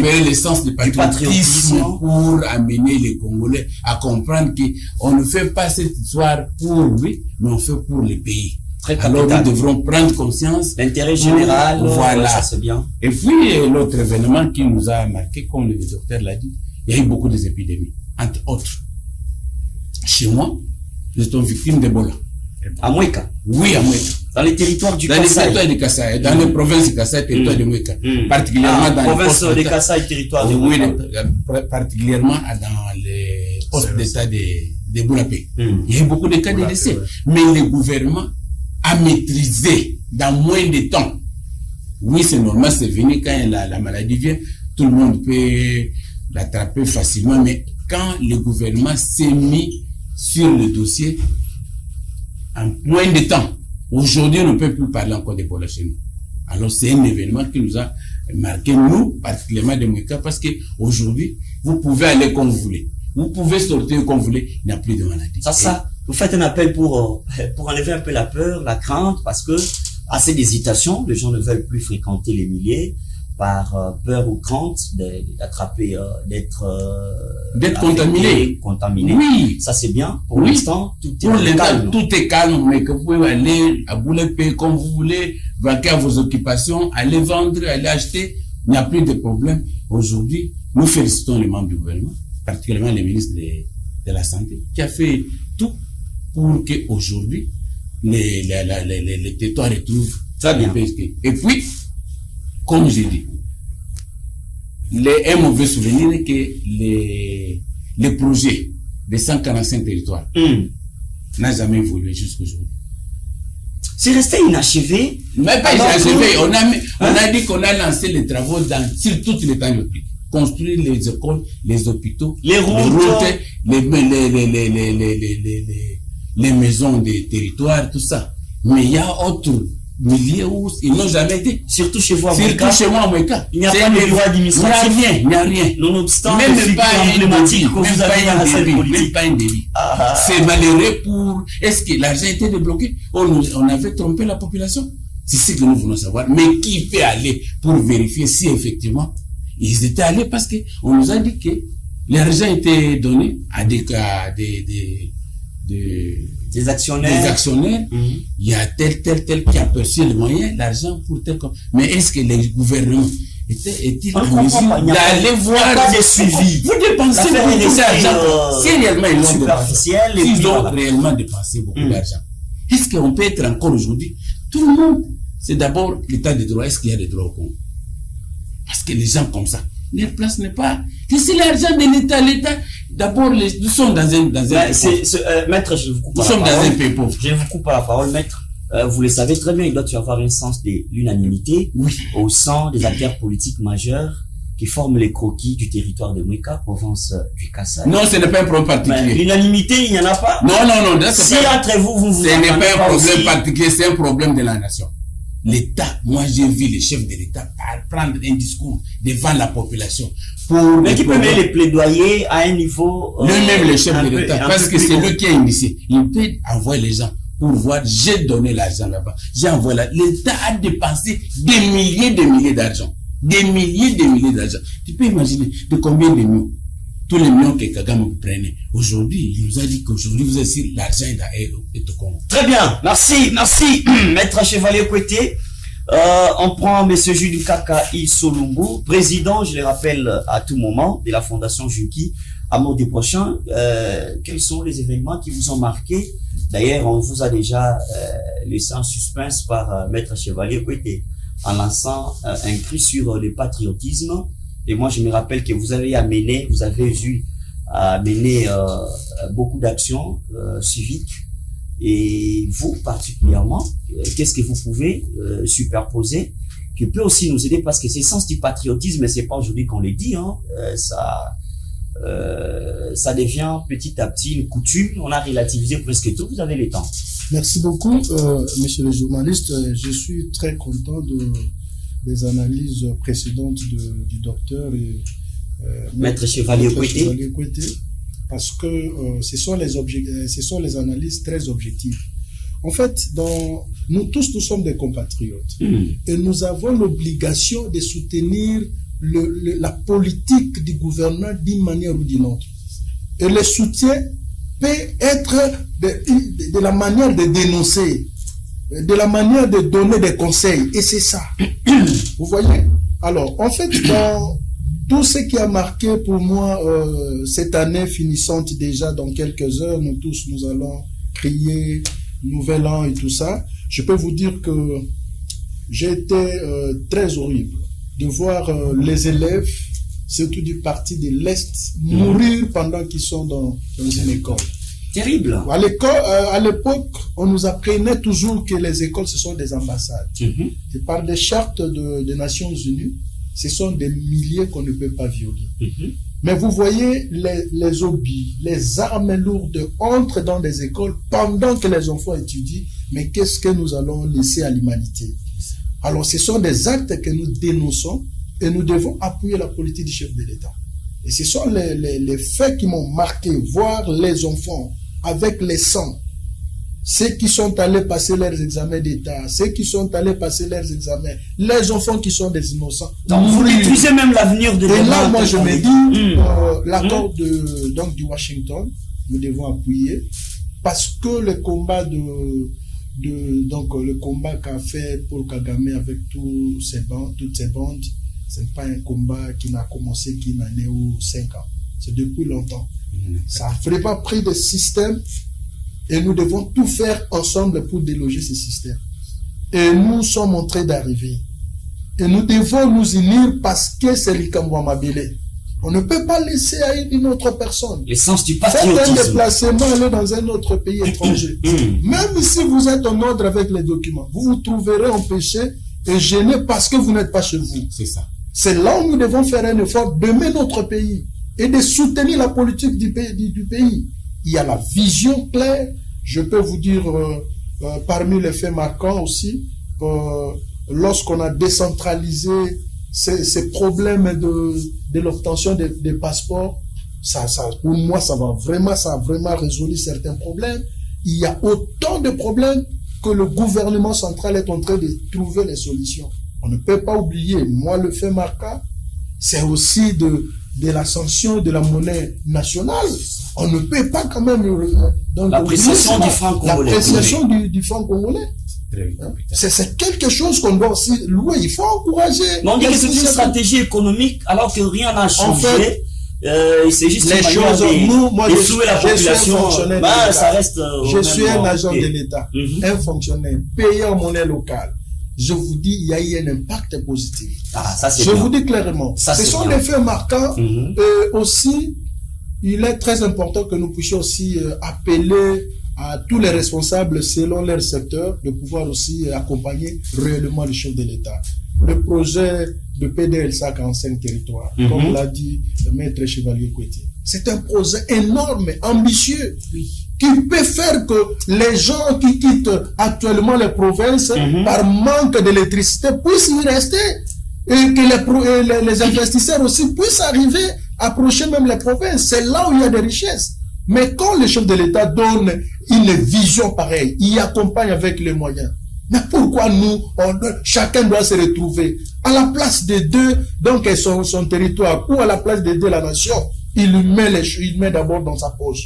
du patriotisme pour amener les Congolais à comprendre qu'on ne fait pas cette histoire pour lui, mais on fait pour le pays. Alors, nous devrons prendre conscience. L'intérêt général, voilà. Ça c'est bien. Et puis, l'autre événement qui nous a marqué, comme le docteur l'a dit, il y a eu beaucoup d'épidémies, entre autres. Chez moi, nous sommes victimes d'Ebola. À Moueka? Oui, à Moueka. Dans les territoires du Kasaï. Dans les territoires du Kasaï, dans les provinces du Kasaï, territoire de Moueka. Particulièrement dans les provinces de Kasaï, territoire de Moueka. Oui, particulièrement dans les postes d'état de Boulapé. Il y a eu beaucoup de cas de décès. Mais le gouvernement a maîtrisé dans moins de temps. Oui, c'est normal, c'est venu quand la maladie vient, tout le monde peut l'attraper facilement, mais quand le gouvernement s'est mis sur le dossier, en moins de temps, aujourd'hui, on ne peut plus parler encore d'Ebola chez nous. Alors, c'est un événement qui nous a marqué, nous, particulièrement de Moueka, parce que aujourd'hui, vous pouvez aller comme vous voulez. Vous pouvez sortir comme vous voulez, il n'y a plus de maladie. Ça. Vous faites un appel pour enlever un peu la peur, la crainte, parce que, assez d'hésitation, les gens ne veulent plus fréquenter les milliers par peur ou crainte d'attraper, d'être contaminé. Oui. Ça c'est bien. Pour l'instant, tout est calme, mais que vous pouvez aller à Boulépé comme vous voulez, vaquer à vos occupations, aller vendre, aller acheter, il n'y a plus de problème. Aujourd'hui, nous félicitons les membres du gouvernement, particulièrement les ministres de la Santé, qui a fait tout pour que aujourd'hui les territoires retrouvent très bien. Et puis, comme j'ai dit, un mauvais souvenir est que les projets des 145 territoires n'a jamais évolué jusqu'aujourd'hui. C'est resté inachevé. Mais pas inachevé. On a dit qu'on a lancé les travaux sur tout l'état du pays. Construire les écoles, les hôpitaux, les routes, les maisons des territoires, tout ça. Mais il y a autre milliers où ils n'ont jamais été. Surtout chez vous à Moueka. Surtout chez moi à Moueka. Il n'y a pas de bureau administratif. Il n'y a rien. Nonobstant même pas emblématique que vous avez dans cette politique. Même pas un débit. C'est malheureux pour... Est-ce que l'argent était débloqué? On avait trompé la population? C'est ce que nous voulons savoir. Mais qui peut aller pour vérifier si effectivement ils étaient allés? Parce que on nous a dit que l'argent était donné à des actionnaires. Il y a tel qui a perçu les moyens, l'argent pour tel. Mais est-ce que les gouvernements est-il en mesure d'aller voir des suivis? Vous dépensez beaucoup d'argent. Si réellement ils ont réellement dépensé beaucoup d'argent, est-ce qu'on peut être encore aujourd'hui? Tout le monde, c'est d'abord l'état de droit. Est-ce qu'il y a des droits au Congo? Parce que les gens comme ça, leur place n'est pas. C'est l'argent de l'État. D'abord, nous sommes dans un maître, je vous coupe nous sommes dans un pays pauvre. Je vous coupe à la parole, maître. vous le savez très bien, il doit y avoir un sens de l'unanimité au sein des acteurs politiques majeurs qui forment les croquis du territoire de Mouika, province du Kassai. Non, ce n'est pas un problème particulier. L'unanimité, il n'y en a pas. Non. Si entre vous ce n'est pas un problème particulier, c'est un problème de la nation. L'État, moi j'ai vu les chefs de l'État prendre un discours devant la population. Mais qui peut mettre les plaidoyers à un niveau... Lui-même le chef de l'État, parce que c'est lui qui a initié. Il peut envoyer les gens pour voir, j'ai donné l'argent là-bas. J'ai envoyé là. L'État a dépensé des milliers d'argent. Des milliers d'argent. Tu peux imaginer de combien de millions? Tous les millions que Kagame prenait. Aujourd'hui, il nous a dit qu'aujourd'hui, vous avez l'argent est au Congo. Très bien. Merci. Maître Chevalier Kouété. On prend M. Jules Kaka Isolumbu, président, je le rappelle à tout moment, de la Fondation Juki. À mardi prochain, quels sont les événements qui vous ont marqué? D'ailleurs, on vous a déjà laissé en suspense par Maître Chevalier Kouété en lançant un cri sur le patriotisme. Et moi, je me rappelle que vous avez eu à mener beaucoup d'actions civiques. Et vous, particulièrement, qu'est-ce que vous pouvez superposer qui peut aussi nous aider? Parce que c'est le sens du patriotisme, c'est pas aujourd'hui qu'on le dit, hein, ça devient petit à petit une coutume. On a relativisé presque tout. Vous avez le temps. Merci beaucoup, monsieur le journaliste. Je suis très content des analyses précédentes du docteur et Maître Chevalier Kouété, parce que ce sont les analyses très objectives. En fait, nous tous, nous sommes des compatriotes et nous avons l'obligation de soutenir la politique du gouvernement d'une manière ou d'une autre. Et le soutien peut être de la manière de dénoncer, de la manière de donner des conseils. Et c'est ça. Vous voyez? Alors, en fait, dans tout ce qui a marqué pour moi cette année finissante déjà dans quelques heures, nous tous, nous allons crier Nouvel An et tout ça. Je peux vous dire que j'ai été très horrible de voir les élèves, surtout du parti de l'Est, mourir pendant qu'ils sont dans une école. Terrible. À l'époque, on nous apprenait toujours que les écoles, ce sont des ambassades. Et par des chartes des Nations Unies, ce sont des milliers qu'on ne peut pas violer. Mais vous voyez, les obus, les armes lourdes entrent dans des écoles pendant que les enfants étudient. Mais qu'est-ce que nous allons laisser à l'humanité? Alors, ce sont des actes que nous dénonçons et nous devons appuyer la politique du chef de l'État. Et ce sont les faits qui m'ont marqué, voir les enfants avec les sangs, ceux qui sont allés passer leurs examens d'État, ceux qui sont allés passer leurs examens, les enfants qui sont des innocents. Donc, vous détruisez même l'avenir de l'État. Et là, moi, je me dis, l'accord du Washington, nous devons appuyer, parce que le combat le combat qu'a fait Paul Kagame avec toutes ces bandes, ce n'est pas un combat qui n'a commencé qu'il n'en est eu 5 ans. C'est depuis longtemps. Ça ne ferait pas pris de système et nous devons tout faire ensemble pour déloger ce système. Et nous sommes en train d'arriver. Et nous devons nous unir parce que c'est l'Ikamwa Mabele. On ne peut pas laisser à une autre personne. L'essence du patriotisme. Faites un déplacement, aller dans un autre pays étranger. Même si vous êtes en ordre avec les documents, vous vous trouverez empêché et gêné parce que vous n'êtes pas chez vous. C'est ça. C'est là où nous devons faire un effort d'aimer notre pays et de soutenir la politique du pays. Il y a la vision claire. Je peux vous dire, parmi les faits marquants aussi, lorsqu'on a décentralisé ces problèmes de l'obtention des passeports, pour moi, ça a vraiment résolu certains problèmes. Il y a autant de problèmes que le gouvernement central est en train de trouver les solutions. On ne peut pas oublier, moi, le fait marquant, c'est aussi de l'ascension de la monnaie nationale. On ne peut pas quand même... L'appréciation du franc congolais. L'appréciation du franc congolais. C'est quelque chose qu'on doit aussi louer. Il faut encourager. Mais on dit que c'est une stratégie économique alors que rien n'a changé. En fait, c'est juste les choses. Moi, je suis un fonctionnaire de l'État. Ça reste je suis un agent de l'État, un fonctionnaire payé en monnaie locale. Je vous dis, il y a eu un impact positif. Je vous dis clairement. Ce sont des faits marquants. Et aussi, il est très important que nous puissions aussi appeler à tous les responsables selon leur secteur de pouvoir aussi accompagner réellement le chef de l'État. Le projet de PDLSA 45 territoires, comme l'a dit le maître Chevalier Koueté, c'est un projet énorme, ambitieux, qui peut faire que les gens qui quittent actuellement les provinces par manque d'électricité puissent y rester et que les investisseurs aussi puissent arriver à approcher même les provinces. C'est là où il y a des richesses. Mais quand le chef de l'État donne une vision pareille, il accompagne avec les moyens. Mais pourquoi nous, chacun doit se retrouver à la place des deux, donc son territoire, ou à la place des deux, la nation, il met d'abord dans sa poche.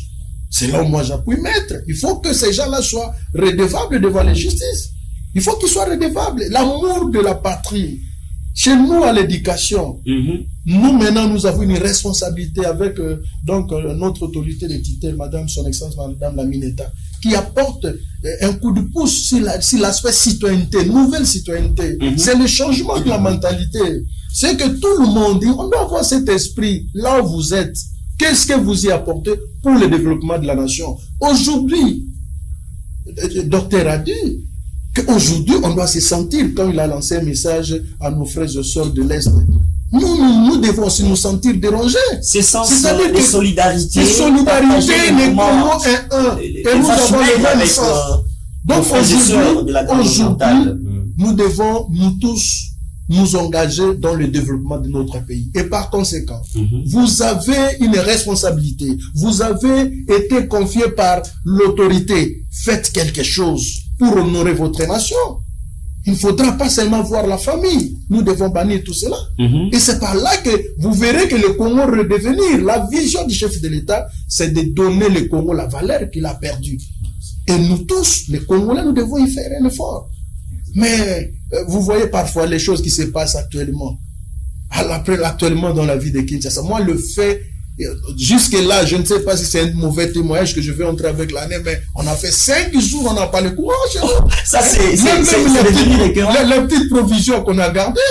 C'est là où moi j'appuie mettre. Il faut que ces gens-là soient redevables devant la justice. Il faut qu'ils soient redevables. L'amour de la patrie. Chez nous, à l'éducation, nous maintenant, nous avons une responsabilité avec notre autorité de tutelle, Madame Son Excellence, Madame la Mineta, qui apporte un coup de pouce sur l'aspect citoyenneté, nouvelle citoyenneté. C'est le changement de la mentalité. C'est que tout le monde, on doit avoir cet esprit là où vous êtes. Qu'est-ce que vous y apportez pour le développement de la nation? Aujourd'hui, le docteur a dit qu'aujourd'hui, on doit se sentir, quand il a lancé un message à nos frères et sœurs de l'Est, nous devons aussi nous sentir dérangés. C'est les solidarités. Les solidarités, les Congos un. Et nous avons le même sens. Donc aujourd'hui, nous devons, nous tous, nous engager dans le développement de notre pays. Et par conséquent, vous avez une responsabilité. Vous avez été confié par l'autorité. Faites quelque chose pour honorer votre nation. Il ne faudra pas seulement voir la famille. Nous devons bannir tout cela. Et c'est par là que vous verrez que le Congo redevenir. La vision du chef de l'État, c'est de donner le Congo la valeur qu'il a perdue. Et nous tous, les Congolais, nous devons y faire un effort. Mais vous voyez parfois les choses qui se passent actuellement. Actuellement dans la vie de Kinshasa. Moi, le fait, jusque-là, je ne sais pas si c'est un mauvais témoignage que je vais entrer avec l'année, mais on a fait 5 jours, on n'a pas le courage. Ça, c'est la petite provision qu'on a gardée.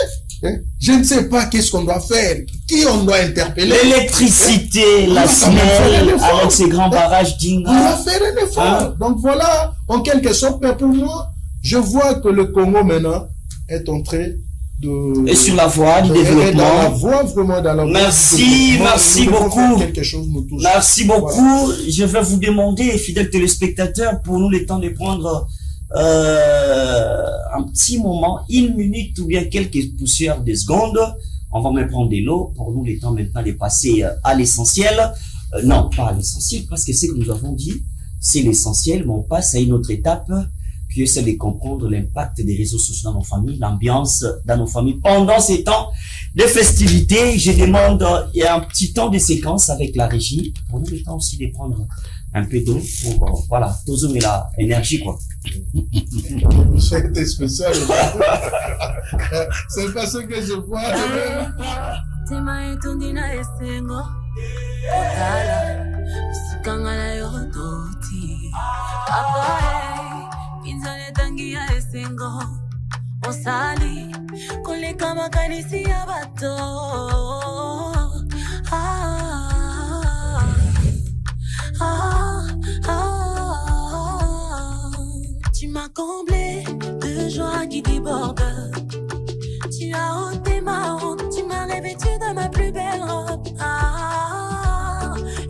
Je ne sais pas qu'est-ce qu'on doit faire, qui on doit interpeller. L'électricité, la SNEL, avec ces grands barrages d'Inga. On va faire un effort. Donc voilà, en quelque sorte, mais pour moi, je vois que le Congo maintenant est en train de... Et sur la voie du développement. Dans la voie, vraiment dans la voie. Merci beaucoup. Quelque chose nous touche. Merci beaucoup. Voilà. Je vais vous demander, fidèles téléspectateurs, pour nous le temps de prendre un petit moment, 1 minute ou bien quelques poussières de secondes. On va même prendre de l'eau pour nous le temps maintenant de passer à l'essentiel. Non, pas à l'essentiel, parce que ce que nous avons dit, c'est l'essentiel, mais on passe à une autre étape, puis c'est de comprendre l'impact des réseaux sociaux dans nos familles, l'ambiance dans nos familles pendant ces temps de festivités. Je demande, il y a un petit temps de séquence avec la régie, pour nous le temps aussi de prendre un peu d'eau pour, voilà, toujours la énergie, quoi. C'était spécial. C'est pas ce que je vois. Osali koleka makanisi ya bato. Tu m'as comblé de joie qui déborde. Tu as ôté ma honte, tu m'as revêtu de ma plus belle robe.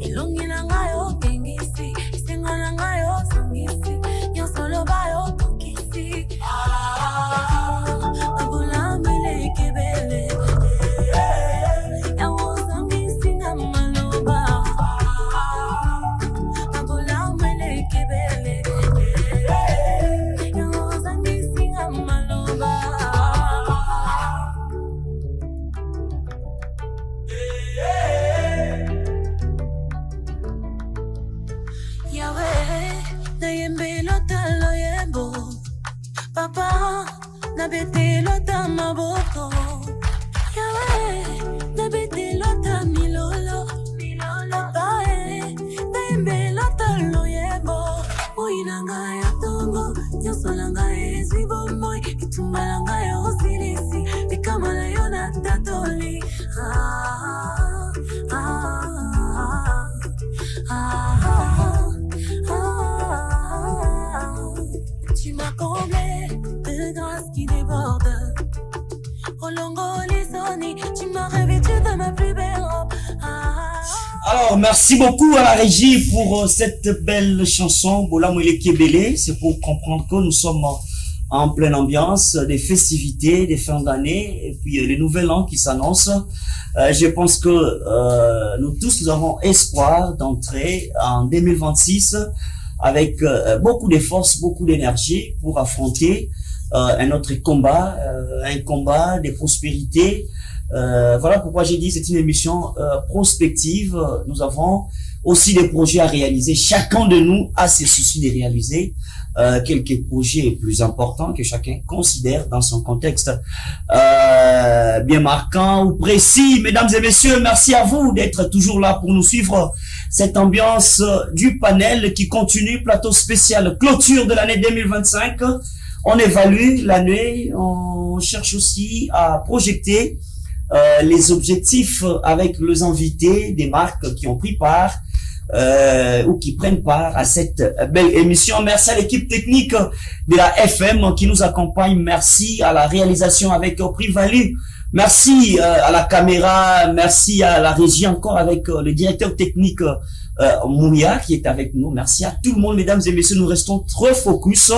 Elongi na ngayo kengisi, isenga na ngayo sangisi, nyosolo bayo tokisi. Abula mele kebele, yawo sangisi na maloba. Abula mele kebele, yawo sangisi na maloba. Yahweh, na yembe lota lo yembo. Papa, na bete lota maboko. Yahweh, na bete lota milolo. Papa, na yembe lota lo yembo. Uinanga ya tongo, nyosolanga ezwibo moi. Itumbalanga ya osilisi, bikamala yona tatoli. Alors, merci beaucoup à la régie pour cette belle chanson, Bola Mwele Kebele. C'est pour comprendre que nous sommes en pleine ambiance des festivités, des fins d'année, et puis les nouvel an qui s'annoncent. Je pense que nous tous, nous avons espoir d'entrer en 2026 avec beaucoup de force, beaucoup d'énergie pour affronter un autre combat, un combat de prospérité. Voilà pourquoi j'ai dit c'est une émission prospective. Nous avons aussi des projets à réaliser. Chacun de nous a ses soucis de réaliser quelques projets plus importants que chacun considère dans son contexte bien marquant ou précis. Mesdames et messieurs, merci à vous d'être toujours là pour nous suivre. Cette ambiance du panel qui continue, plateau spécial, clôture de l'année 2025. On évalue l'année, on cherche aussi à projeter les objectifs avec les invités des marques qui ont pris part ou qui prennent part à cette belle émission. Merci à l'équipe technique de la FM qui nous accompagne. Merci à la réalisation avec Prix Valu. Merci à la caméra. Merci à la régie encore avec le directeur technique Mouya qui est avec nous. Merci à tout le monde, mesdames et messieurs. Nous restons très focus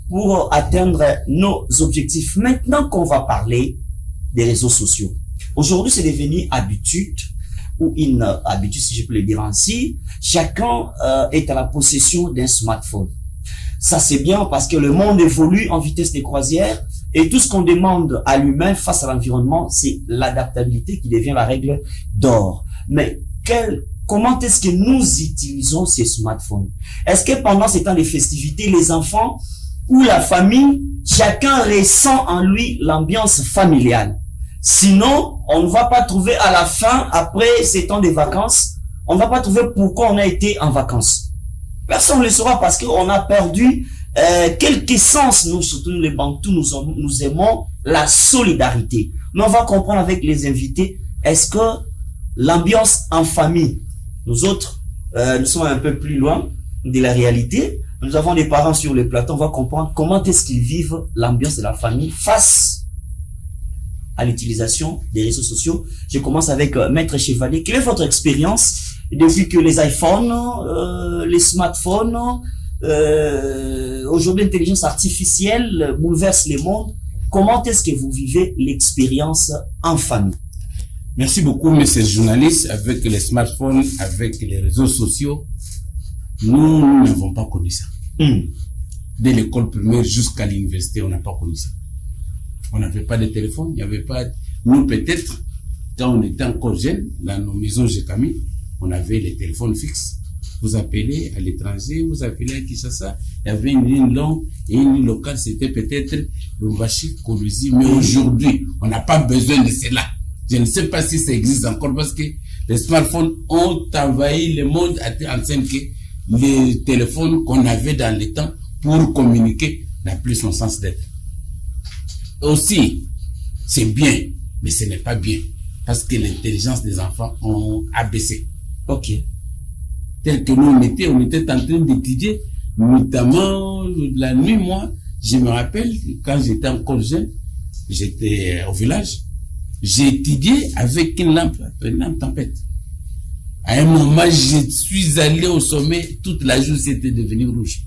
pour atteindre nos objectifs. Maintenant qu'on va parler des réseaux sociaux. Aujourd'hui, c'est devenu habitude ou une habitude, si je peux le dire ainsi. Chacun est à la possession d'un smartphone. Ça, c'est bien parce que le monde évolue en vitesse de croisière et tout ce qu'on demande à l'humain face à l'environnement, c'est l'adaptabilité qui devient la règle d'or. Mais comment est-ce que nous utilisons ces smartphones? Est-ce que pendant ces temps de festivités, les enfants ou la famille, chacun ressent en lui l'ambiance familiale? Sinon, on ne va pas trouver à la fin, après ces temps de vacances, on ne va pas trouver pourquoi on a été en vacances. Personne ne le saura parce qu'on a perdu quelque sens. Nous, surtout les Bantous, nous aimons la solidarité. Mais on va comprendre avec les invités, est-ce que l'ambiance en famille, nous autres, nous sommes un peu plus loin de la réalité. Nous avons des parents sur le plateau, on va comprendre comment est-ce qu'ils vivent l'ambiance de la famille face à l'utilisation des réseaux sociaux. Je commence avec Maître Chevalier. Quelle est votre expérience depuis que les iPhones, les smartphones, aujourd'hui l'intelligence artificielle bouleverse le monde? Comment est-ce que vous vivez l'expérience en famille? Merci beaucoup, monsieur journaliste. Avec les smartphones, avec les réseaux sociaux, nous n'avons pas connu ça. Dès l'école primaire jusqu'à l'université, on n'a pas connu ça. On n'avait pas de téléphone, il n'y avait pas... Nous, peut-être, quand on était encore jeunes, dans nos maisons Jekami, on avait les téléphones fixes. Vous appelez à l'étranger, vous appelez à Kinshasa, il y avait une ligne longue et une ligne locale, c'était peut-être Lumbashi, Kolusi. Mais aujourd'hui, on n'a pas besoin de cela. Je ne sais pas si ça existe encore parce que les smartphones ont envahi le monde à telle enseigne que les téléphones qu'on avait dans le temps pour communiquer n'a plus son sens d'être. Aussi, c'est bien, mais ce n'est pas bien parce que l'intelligence des enfants ont abaissé. Ok. Tel que nous on était en train d'étudier, notamment la nuit, moi, je me rappelle, quand j'étais encore jeune, j'étais au village, j'ai étudié avec une lampe tempête. À un moment, je suis allé au sommet, toute la journée, c'était devenu rouge.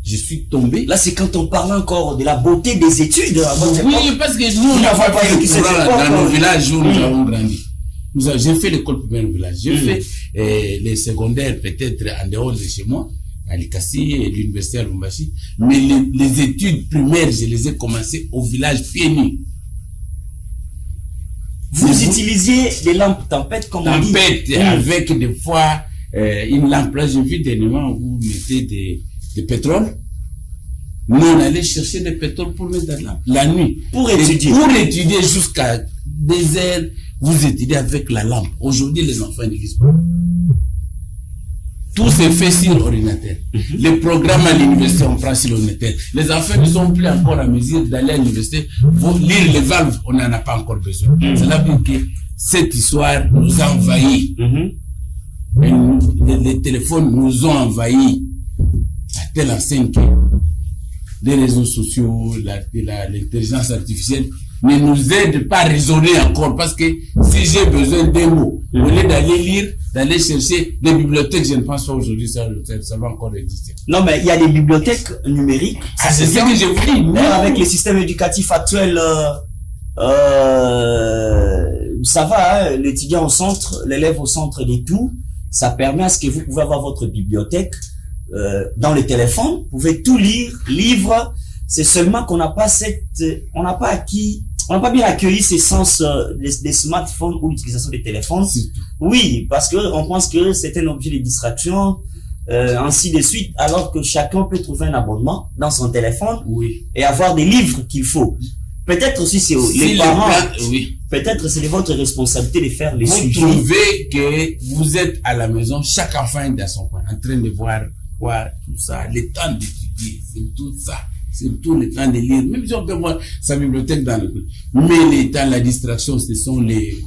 Je suis tombé. Là, c'est quand on parle encore de la beauté des études. Oui, parce que nous, on n'a pas fait le courant dans nos villages où nous avons grandi. J'ai fait l'école primaire au village. J'ai fait les secondaires peut-être en dehors de chez moi, à Likasi et l'université à Lumbashi. Mais les études primaires, je les ai commencées au village pieds nus. Vous utilisiez des lampes tempête comme on dit. Tempête, avec des fois une lampe. Là, j'ai vu des moments où vous mettez de pétrole. Nous, on allait chercher du pétrole pour mettre dans la nuit. Pour étudier. Pour étudier jusqu'à des heures, vous étudiez avec la lampe. Aujourd'hui, les enfants n'existent pas. Tout se fait sur l'ordinateur. Les programmes à l'université, on prend sur l'ordinateur. Les enfants ne sont plus encore à mesure d'aller à l'université. Pour lire les valves, on n'en a pas encore besoin. Cela veut dire que cette histoire nous a envahis. Les téléphones nous ont envahis à telle enseigne que les réseaux sociaux, l'intelligence artificielle ne nous aide pas à raisonner encore. Parce que si j'ai besoin d'un mot, au lieu d'aller lire, d'aller chercher des bibliothèques, je ne pense pas aujourd'hui ça va encore exister. Non, mais il y a des bibliothèques numériques. Ah, c'est ce que je vous dis. Mais avec les systèmes éducatifs actuels, ça va, hein, l'étudiant au centre, l'élève au centre de tout. Ça permet à ce que vous pouvez avoir votre bibliothèque dans le téléphone. Vous pouvez tout lire, livres. C'est seulement qu'on n'a pas on n'a pas bien accueilli ces sens des smartphones ou l'utilisation des téléphones. Oui, parce que on pense que c'est un objet de distraction, ainsi de suite, alors que chacun peut trouver un abonnement dans son téléphone et avoir des livres qu'il faut. Peut-être aussi c'est les parents. Peut-être c'est de votre responsabilité de faire les suivis. Vous trouvez que vous êtes à la maison, chaque enfant est dans son coin, en train de voir tout ça, le temps d'étudier, c'est tout ça. C'est tout le temps de lire. Même si on peut voir sa bibliothèque dans le coin. Mais les temps, la distraction, ce sont les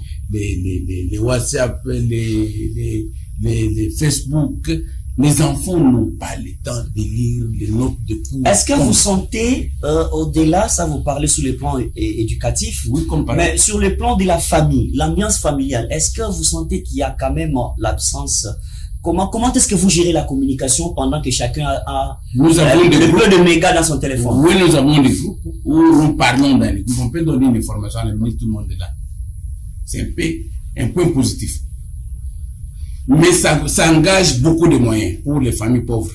WhatsApp, les Facebook. Les enfants n'ont pas le temps de lire les notes de cours. Est-ce que vous sentez, au-delà, ça vous parlez sur le plan éducatif, oui, mais sur le plan de la famille, l'ambiance familiale, est-ce que vous sentez qu'il y a quand même l'absence? Comment est-ce que vous gérez la communication pendant que chacun a nous avons le peu de mégas dans son téléphone? Oui, nous avons des groupes où nous parlons dans les groupes. On peut donner une information à la minute, tout le monde est là. C'est un point positif. Mais ça engage beaucoup de moyens pour les familles pauvres.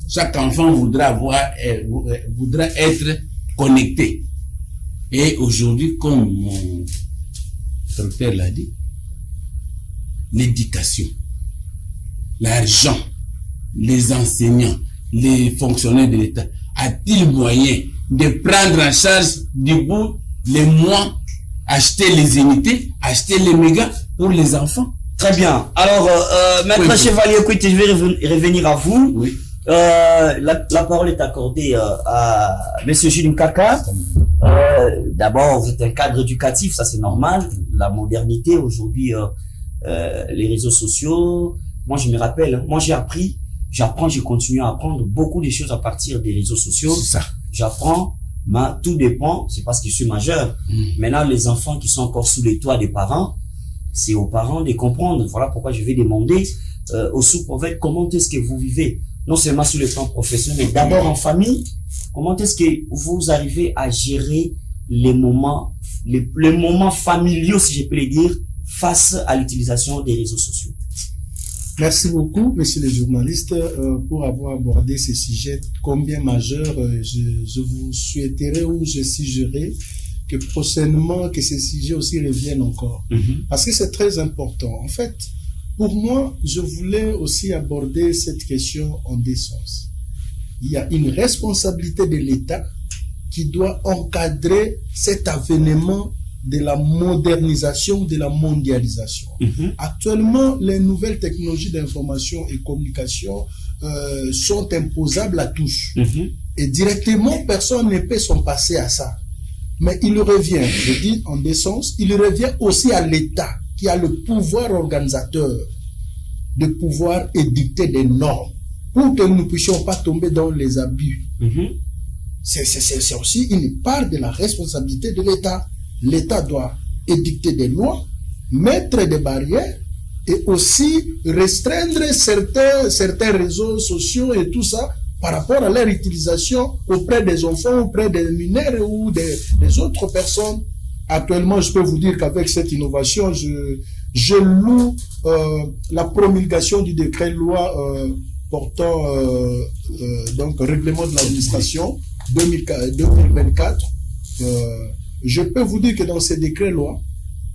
Chaque enfant voudra être connecté. Et aujourd'hui, comme mon docteur l'a dit, l'éducation, l'argent, les enseignants, les fonctionnaires de l'État, a-t-il moyen de prendre en charge du bout les mois, acheter les unités, acheter les mégas pour les enfants? Très bien. Alors, Maître Chevalier, écoutez, je vais revenir à vous. Oui. La parole est accordée à Monsieur Jules Nkaka. D'abord, vous êtes un cadre éducatif, ça c'est normal. La modernité aujourd'hui, les réseaux sociaux. Moi, je me rappelle, moi j'apprends, je continue à apprendre beaucoup de choses à partir des réseaux sociaux. C'est ça. J'apprends, mais tout dépend, c'est parce que je suis majeur. Maintenant, les enfants qui sont encore sous les toits des parents, c'est aux parents de comprendre. Voilà pourquoi je vais demander au sous-prophète comment est-ce que vous vivez, non seulement sur le plan professionnel, mais d'abord en famille. Comment est-ce que vous arrivez à gérer les moments familiaux, si je peux le dire, face à l'utilisation des réseaux sociaux? Merci beaucoup, messieurs les journalistes, pour avoir abordé ces sujets combien majeurs. Je vous souhaiterais ou je suggérerais que prochainement, que ces sujets aussi reviennent encore. Parce que c'est très important. En fait, pour moi, je voulais aussi aborder cette question en deux sens. Il y a une responsabilité de l'État qui doit encadrer cet avènement de la modernisation, de la mondialisation. Actuellement, les nouvelles technologies d'information et communication sont imposables à tous. Et directement, personne ne peut s'en passer à ça. Mais il revient, je dis en deux sens, il revient aussi à l'État qui a le pouvoir organisateur de pouvoir édicter des normes pour que nous ne puissions pas tomber dans les abus. C'est aussi une part de la responsabilité de l'État. L'État doit édicter des lois, mettre des barrières et aussi restreindre certains réseaux sociaux et tout ça par rapport à leur utilisation auprès des enfants, auprès des mineurs ou des autres personnes. Actuellement, je peux vous dire qu'avec cette innovation, je loue la promulgation du décret-loi portant donc règlement de l'administration 2024. Je peux vous dire que dans ces décrets-loi,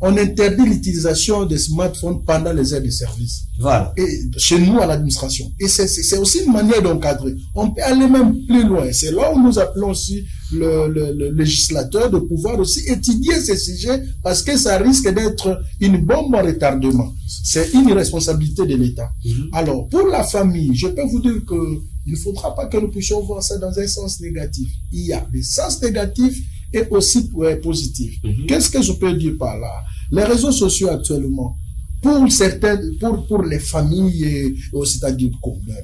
on interdit l'utilisation des smartphones pendant les heures de service. Voilà. Et chez nous, à l'administration. Et c'est aussi une manière d'encadrer. On peut aller même plus loin. C'est là où nous appelons aussi le législateur de pouvoir aussi étudier ces sujets parce que ça risque d'être une bombe à retardement. C'est une responsabilité de l'État. Alors, pour la famille, je peux vous dire que il ne faudra pas que nous puissions voir ça dans un sens négatif. Il y a des sens négatifs et aussi positifs. Qu'est-ce que je peux dire par là? Les réseaux sociaux actuellement, pour certaines, pour les familles, c'est-à-dire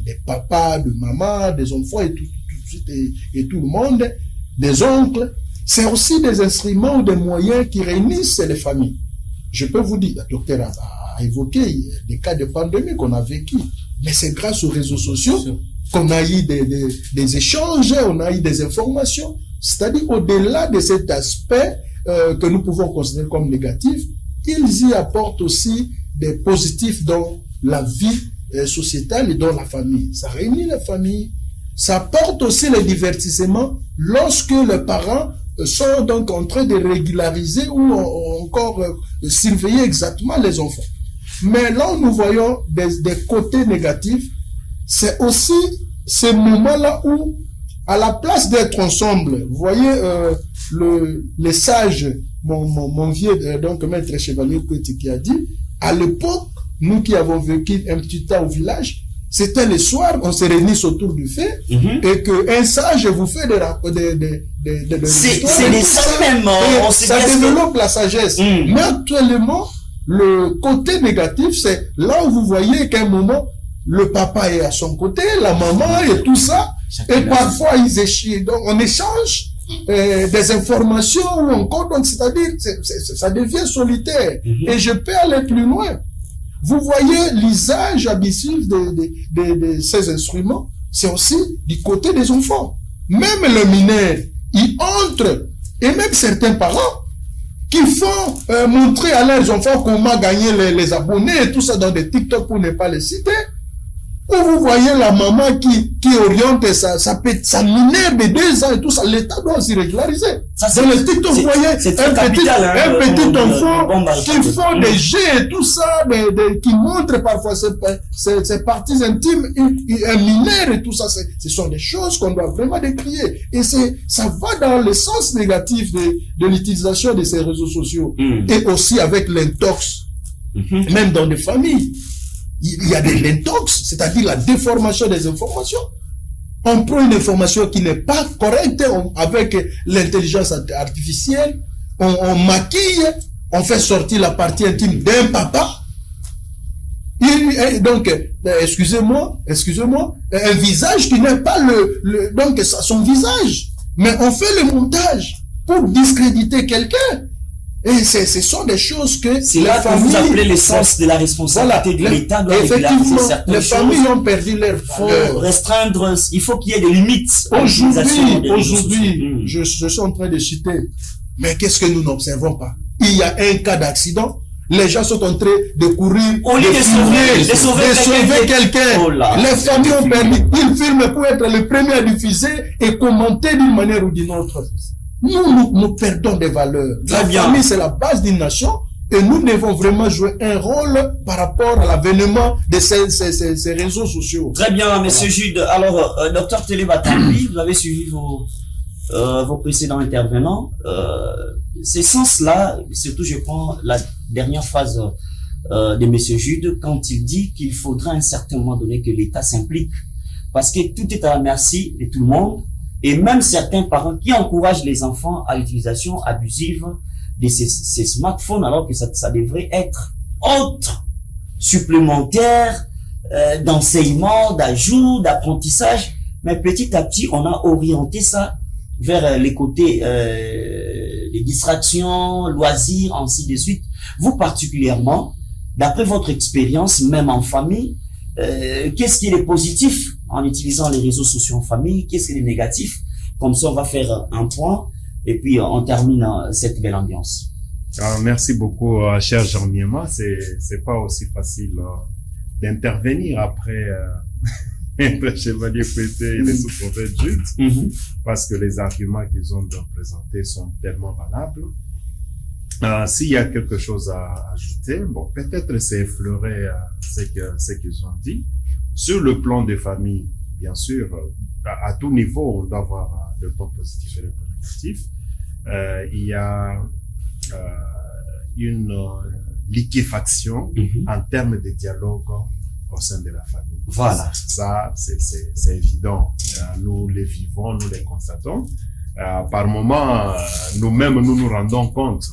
des papas, des mamans, des enfants et tout le monde, des oncles, c'est aussi des instruments ou des moyens qui réunissent les familles. Je peux vous dire, le docteur a évoqué des cas de pandémie qu'on a vécu, mais c'est grâce aux réseaux sociaux qu'on a eu des échanges, on a eu des informations. C'est-à-dire, au-delà de cet aspect que nous pouvons considérer comme négatif, ils y apportent aussi des positifs dans la vie sociétale et dans la famille. Ça réunit la famille, ça apporte aussi le divertissement lorsque les parents sont donc en train de régulariser ou encore surveiller exactement les enfants. Mais là où nous voyons des côtés négatifs, c'est aussi ces moments-là où, à la place d'être ensemble, vous voyez les sages, mon vieux, donc maître Chevalier Koueti qui a dit, à l'époque, nous qui avons vécu un petit temps au village, c'était le soir, on se réunit autour du feu, et qu'un sage vous fait c'est les sages même. Ça développe la sagesse. Mais actuellement, le côté négatif, c'est là où vous voyez qu'à un moment, le papa est à son côté, la maman et tout ça, et parfois ils échouent. Donc on échange des informations ou encore, donc c'est-à-dire ça devient solitaire. Et je peux aller plus loin. Vous voyez l'usage abusif de ces instruments, c'est aussi du côté des enfants. Même le mineur, il entre, et même certains parents qui font montrer à leurs enfants comment gagner les abonnés et tout ça dans des TikTok pour ne pas les citer. Où vous voyez la maman qui oriente sa mineure de 2 ans et tout ça, l'État doit s'y régulariser. Dans le TikTok, vous voyez un petit enfant qui font des jeux et tout ça, qui montre parfois ses parties intimes, un mineur et tout ça. Ce sont des choses qu'on doit vraiment décrier. Et ça va dans le sens négatif de l'utilisation de ces réseaux sociaux. Et aussi avec l'intox, même dans des familles. Il y a de l'intox, c'est-à-dire la déformation des informations. On prend une information qui n'est pas correcte avec l'intelligence artificielle, on maquille, on fait sortir la partie intime d'un papa. Donc, excusez-moi, un visage qui n'est pas donc son visage, mais on fait le montage pour discréditer quelqu'un. Et ce sont des choses que c'est là que vous appelez l'essence de la responsabilité de l'État doit régulariser certaines choses. Les familles ont perdu leur faut restreindre, il faut qu'il y ait des limites. Aujourd'hui, je suis en train de citer, mais qu'est-ce que nous n'observons pas? Il y a un cas d'accident, les gens sont en train de courir, au lieu de sauver quelqu'un. Oh là, les familles ont perdu, ils filment pour être les premiers à diffuser et commenter d'une manière ou d'une autre. Nous perdons des valeurs. La famille, c'est la base d'une nation et nous devons vraiment jouer un rôle par rapport à l'avènement de ces réseaux sociaux. Très bien, monsieur Jude. Alors, docteur Télébatambi, vous avez suivi vos précédents intervenants. Ces sens-là, surtout je prends la dernière phase de monsieur Jude, quand il dit qu'il faudra à un certain moment donné que l'État s'implique, parce que tout est à la merci de tout le monde. Et même certains parents qui encouragent les enfants à l'utilisation abusive de ces smartphones, alors que ça devrait être autre, supplémentaire, d'enseignement, d'ajout, d'apprentissage. Mais petit à petit, on a orienté ça vers les côtés les distractions, loisirs, ainsi de suite. Vous particulièrement, d'après votre expérience, même en famille, qu'est-ce qui est positif en utilisant les réseaux sociaux en famille, qu'est-ce qui est négatif? Comme ça, on va faire un point et puis on termine cette belle ambiance. Merci beaucoup, cher Jean Miema. C'est pas aussi facile d'intervenir après le chevalier Koueti et les sous-prophètes Jude, parce que les arguments qu'ils ont présentés sont tellement valables. S'il y a quelque chose à ajouter, bon, peut-être c'est effleurer ce qu'ils ont dit. Sur le plan des familles, bien sûr, à tout niveau, on doit avoir le point positif et le point négatif. Il y a une liquéfaction en termes de dialogue au sein de la famille. Voilà. Ça, c'est évident. Nous les vivons, nous les constatons. Par moments, nous-mêmes, nous nous rendons compte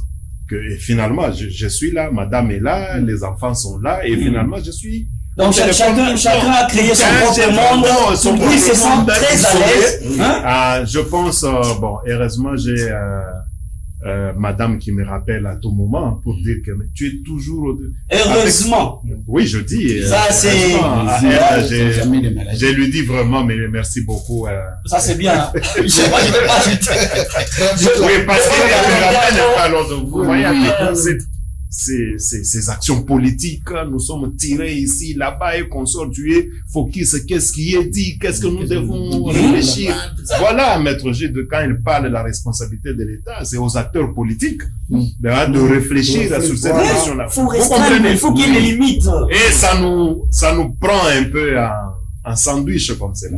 que finalement, je suis là, madame est là, les enfants sont là, et finalement, je suis Donc chacun a créé son propre monde. Lui se sent très à l'aise. Hein? Je pense, bon, heureusement, j'ai madame qui me rappelle à tout moment pour dire que mais tu es toujours... Heureusement. Oui, je dis. Ça, c'est... Je lui dis vraiment, mais merci beaucoup. Ça, c'est bien. Je sais pas, je vais pas ajouter. Oui, parce qu'il me rappelle pas lors de vous. Vous voyez, ces actions politiques, nous sommes tirés ici, là-bas et qu'on sort, tu es focus, qu'est-ce qui est dit, qu'est-ce que nous devons réfléchir. Voilà, Maître G, quand il parle de la responsabilité de l'État, c'est aux acteurs politiques de réfléchir sur cette question-là. Il faut qu'il y ait des limites. Et ça nous prend un peu en sandwich comme cela.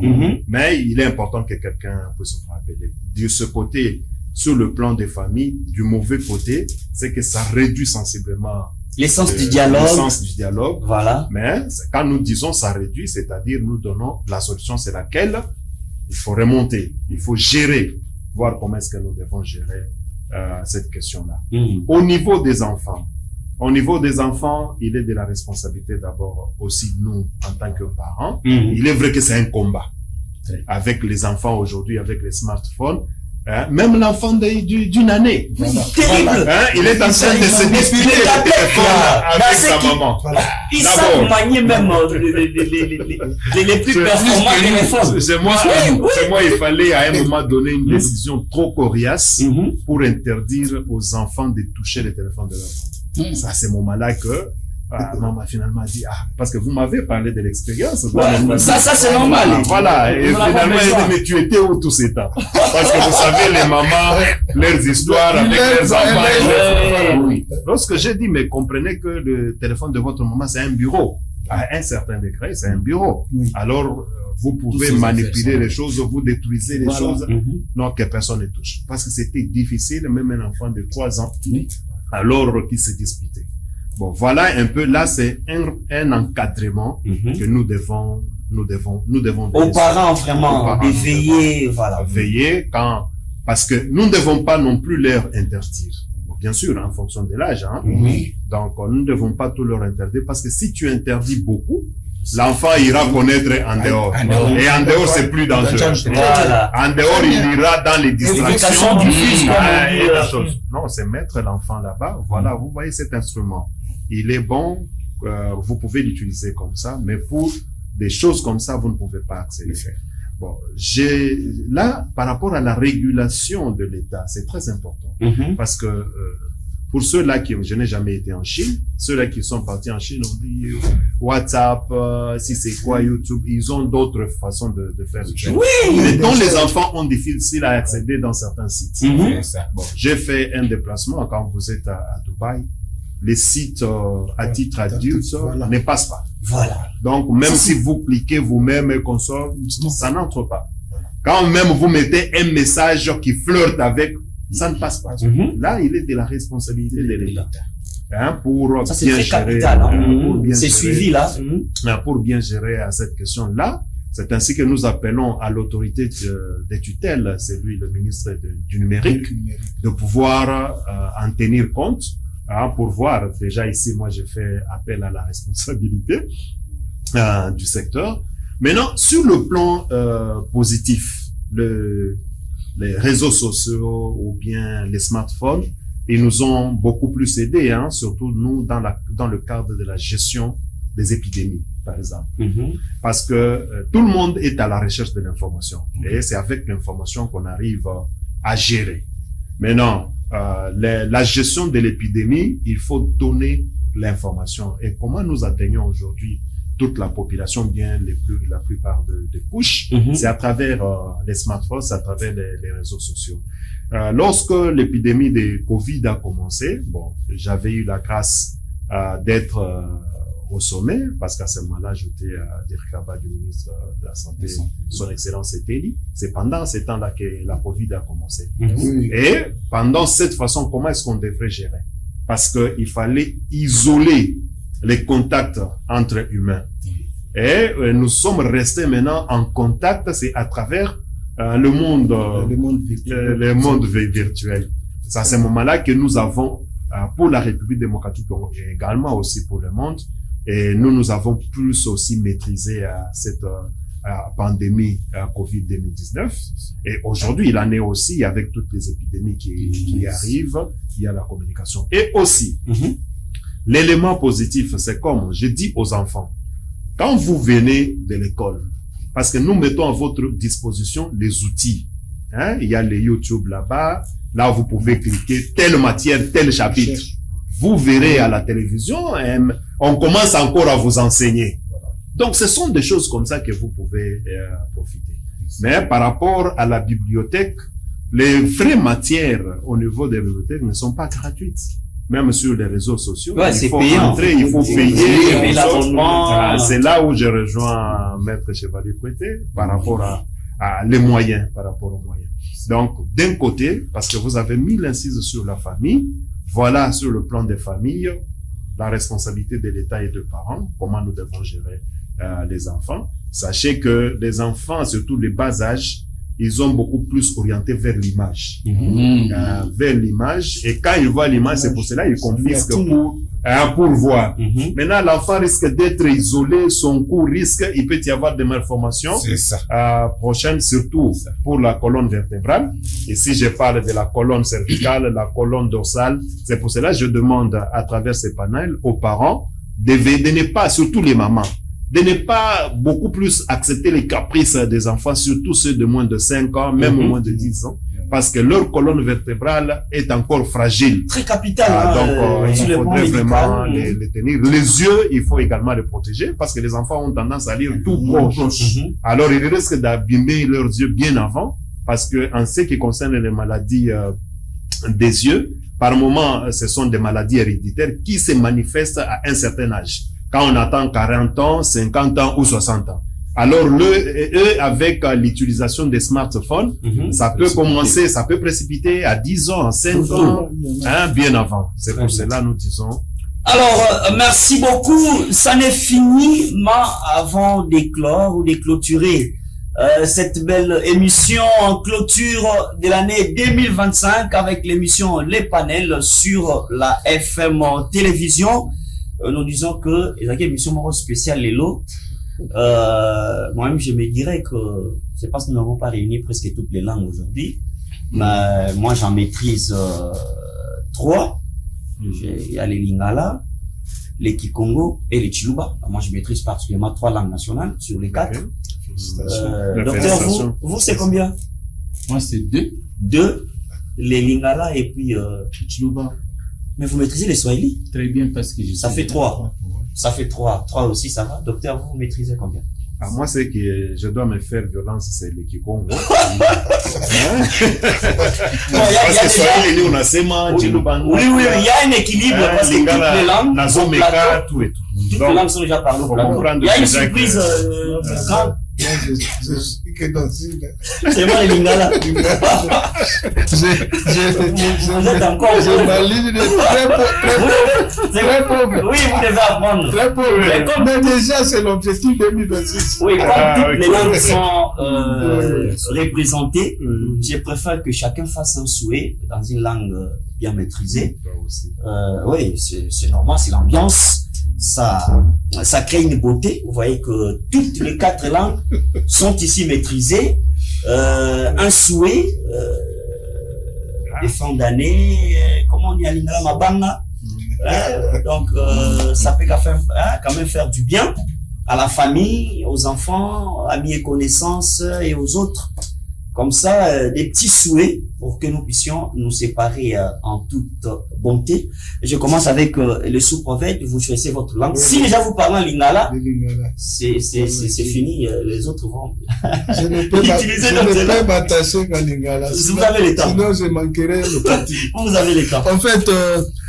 Mais il est important que quelqu'un puisse se rappeler. De ce côté, sur le plan des familles, du mauvais côté, c'est que ça réduit sensiblement l'essence du dialogue. Voilà. Mais quand nous disons ça réduit, c'est-à-dire nous donnons la solution, c'est laquelle il faut remonter, il faut gérer, voir comment est-ce que nous devons gérer cette question-là. Au niveau des enfants, il est de la responsabilité d'abord aussi nous en tant que parents. Il est vrai que c'est un combat avec les enfants aujourd'hui, avec les smartphones. Même l'enfant d'une année. Terrible. Il est en train de se disputer le téléphone avec sa maman. Il savent manier même les plus performants téléphones. C'est moi, il fallait à un moment donné une décision trop coriace pour interdire aux enfants de toucher le téléphone de leur maman. C'est à ce moment-là que maman finalement a dit parce que vous m'avez parlé de l'expérience. Ça c'est normal. Voilà. Et finalement elle dit mais tu étais où tout ce temps? Parce que vous savez les mamans, leurs histoires avec leurs enfants. Oui. Lorsque j'ai dit mais comprenez que le téléphone de votre maman c'est un bureau. À un certain degré c'est un bureau. Alors vous pouvez manipuler les choses, vous détruisez les choses, non que personne ne touche. Parce que c'était difficile, même un enfant de 3 ans, alors qu'il se disputait. Bon, voilà un peu, là, c'est un encadrement que nous devons aux parents, vraiment, de veiller, voilà. Veiller parce que nous ne devons pas non plus leur interdire. Bon, bien sûr, en fonction de l'âge, Donc, nous ne devons pas tout leur interdire parce que si tu interdis beaucoup, l'enfant ira connaître en dehors. Et en dehors, c'est plus dangereux. Voilà. En dehors, il ira dans les distractions. Du Non, c'est mettre l'enfant là-bas. Voilà, vous voyez cet instrument. Il est bon, vous pouvez l'utiliser comme ça, mais pour des choses comme ça, vous ne pouvez pas accéder. Bon, là, par rapport à la régulation de l'État, c'est très important. Parce que, pour ceux-là je n'ai jamais été en Chine, ceux-là qui sont partis en Chine ont dit WhatsApp, si c'est quoi, YouTube, ils ont d'autres façons de faire les choses. Mais dont les enfants ont difficile à accéder dans certains sites. Bon, j'ai fait un déplacement quand vous êtes à Dubaï. Les sites à titre adulte ne passent pas. Voilà. Donc, même si vous cliquez vous-même et console, ça n'entre pas. Quand même vous mettez un message qui flirte avec, ça ne passe pas. Là, il est de la responsabilité de l'État. Pour ça, bien gérer. C'est suivi, là. Pour bien gérer cette question-là, c'est ainsi que nous appelons à l'autorité des tutelles, c'est lui le ministre du numérique, de pouvoir en tenir compte. Pour voir, déjà ici, moi, j'ai fait appel à la responsabilité du secteur. Maintenant, sur le plan positif, les réseaux sociaux ou bien les smartphones, ils nous ont beaucoup plus aidés, surtout nous dans le cadre de la gestion des épidémies, par exemple. Parce que tout le monde est à la recherche de l'information. Et c'est avec l'information qu'on arrive à gérer. Maintenant, la gestion de l'épidémie, il faut donner l'information. Et comment nous atteignons aujourd'hui toute la population, bien la plupart des couches, c'est à travers les smartphones, c'est à travers les réseaux sociaux. Lorsque l'épidémie de Covid a commencé, bon, j'avais eu la grâce d'être au sommet, parce qu'à ce moment-là, j'étais à Dirkaba du ministre de la Santé, son Excellence Eteli. C'est pendant ce temps-là que la Covid a commencé. Et pendant cette façon, comment est-ce qu'on devrait gérer? Parce que il fallait isoler les contacts entre humains. Et nous sommes restés maintenant en contact, c'est à travers le monde virtuel. C'est à ce moment-là que nous avons, pour la République démocratique et également aussi pour le monde, Et nous avons plus aussi maîtrisé cette pandémie Covid-2019. Et aujourd'hui, il en est aussi, avec toutes les épidémies qui arrivent, il y a la communication. Et aussi, l'élément positif, c'est comme je dis aux enfants, quand vous venez de l'école, parce que nous mettons à votre disposition les outils. Hein? Il y a les YouTube là-bas, là vous pouvez cliquer telle matière, tel chapitre. Vous verrez à la télévision, on commence encore à vous enseigner. Donc ce sont des choses comme ça que vous pouvez profiter. Mais par rapport à la bibliothèque, les vraies matières au niveau des bibliothèques ne sont pas gratuites. Même sur les réseaux sociaux, il faut entrer, il faut payer. C'est là où je rejoins Maître Chevalier Coueté par rapport à les moyens, par rapport aux moyens. Donc, d'un côté, parce que vous avez mis l'incise sur la famille, voilà sur le plan des familles, la responsabilité de l'État et des parents, comment nous devons gérer les enfants. Sachez que les enfants, surtout les bas âges, ils ont beaucoup plus orienté vers l'image. Vers l'image. Et quand ils voient l'image, c'est pour cela qu'ils confisquent pour voir. Maintenant, l'enfant risque d'être isolé, son cou risque, il peut y avoir des malformations prochaines, surtout pour la colonne vertébrale. Et si je parle de la colonne cervicale, la colonne dorsale, c'est pour cela que je demande à travers ces panels aux parents de ne pas, surtout les mamans, de ne pas beaucoup plus accepter les caprices des enfants, surtout ceux de moins de 5 ans, même moins de 10 ans, parce que leur colonne vertébrale est encore fragile. Très capitale. Donc, il faudrait vraiment les tenir. Les yeux, il faut également les protéger, parce que les enfants ont tendance à lire tout proche. Alors, ils risquent d'abîmer leurs yeux bien avant, parce que en ce qui concerne les maladies des yeux, par moment, ce sont des maladies héréditaires qui se manifestent à un certain âge. Quand on attend 40 ans, 50 ans ou 60 ans. Alors, eux, avec l'utilisation des smartphones, ça peut commencer, ça peut précipiter à 10 ans, 5 ans, bien avant. C'est pour cela nous disons. Alors, merci beaucoup. Ça n'est fini, mais avant d'éclore ou de clôturer cette belle émission en clôture de l'année 2025 avec l'émission Les Panels sur la FM télévision. Nous disons que il y a une émission spéciale Lélo. Moi-même, je me dirais que c'est parce que nous n'avons pas réuni presque toutes les langues aujourd'hui. Mais moi, j'en maîtrise 3. Il y a les Lingala, les Kikongo et les Chiluba. Moi, je maîtrise particulièrement 3 langues nationales sur les 4. Docteur, vous c'est combien? Moi, c'est 2. 2, les Lingala et puis Chiluba. Mais vous maîtrisez les Swahili? Très bien, parce que ça fait 3. Ça fait 3. 3 aussi, ça va. Docteur, vous maîtrisez combien? Moi, c'est que je dois me faire violence, c'est les Kikongo. Parce que Swahili, on a Sema, Chiluba. Oui, il y a un équilibre parce que toutes les langues, Nazomeka, tout et tout. Toutes les langues sont déjà parlées au plateau. Il y a une surprise grande. C'est moi les Lingala. Vous êtes encore ma ligne de très pauvre. Oui, vous devez apprendre. Très pauvre. Mais déjà, c'est l'objectif 2026. Oui, comme toutes les langues sont représentées, je préfère que chacun fasse un souhait dans une langue bien maîtrisée. Oui, c'est normal, c'est l'ambiance. Ça crée une beauté. Vous voyez que toutes les 4 langues sont ici maîtrisées. Un souhait des fins d'année, comment on dit à Lingala Mabanga. Donc ça peut quand même faire du bien à la famille, aux enfants, amis et connaissances et aux autres. Comme ça, des petits souhaits pour que nous puissions nous séparer en toute bonté. Je commence avec le sous-prophète, vous choisissez votre langue. Si déjà vous parlez en Lingala, c'est fini, les autres vont je ne peux pas m'attacher qu'en Lingala. Vous avez le temps. Sinon, je manquerai le parti. Vous avez le temps. En fait,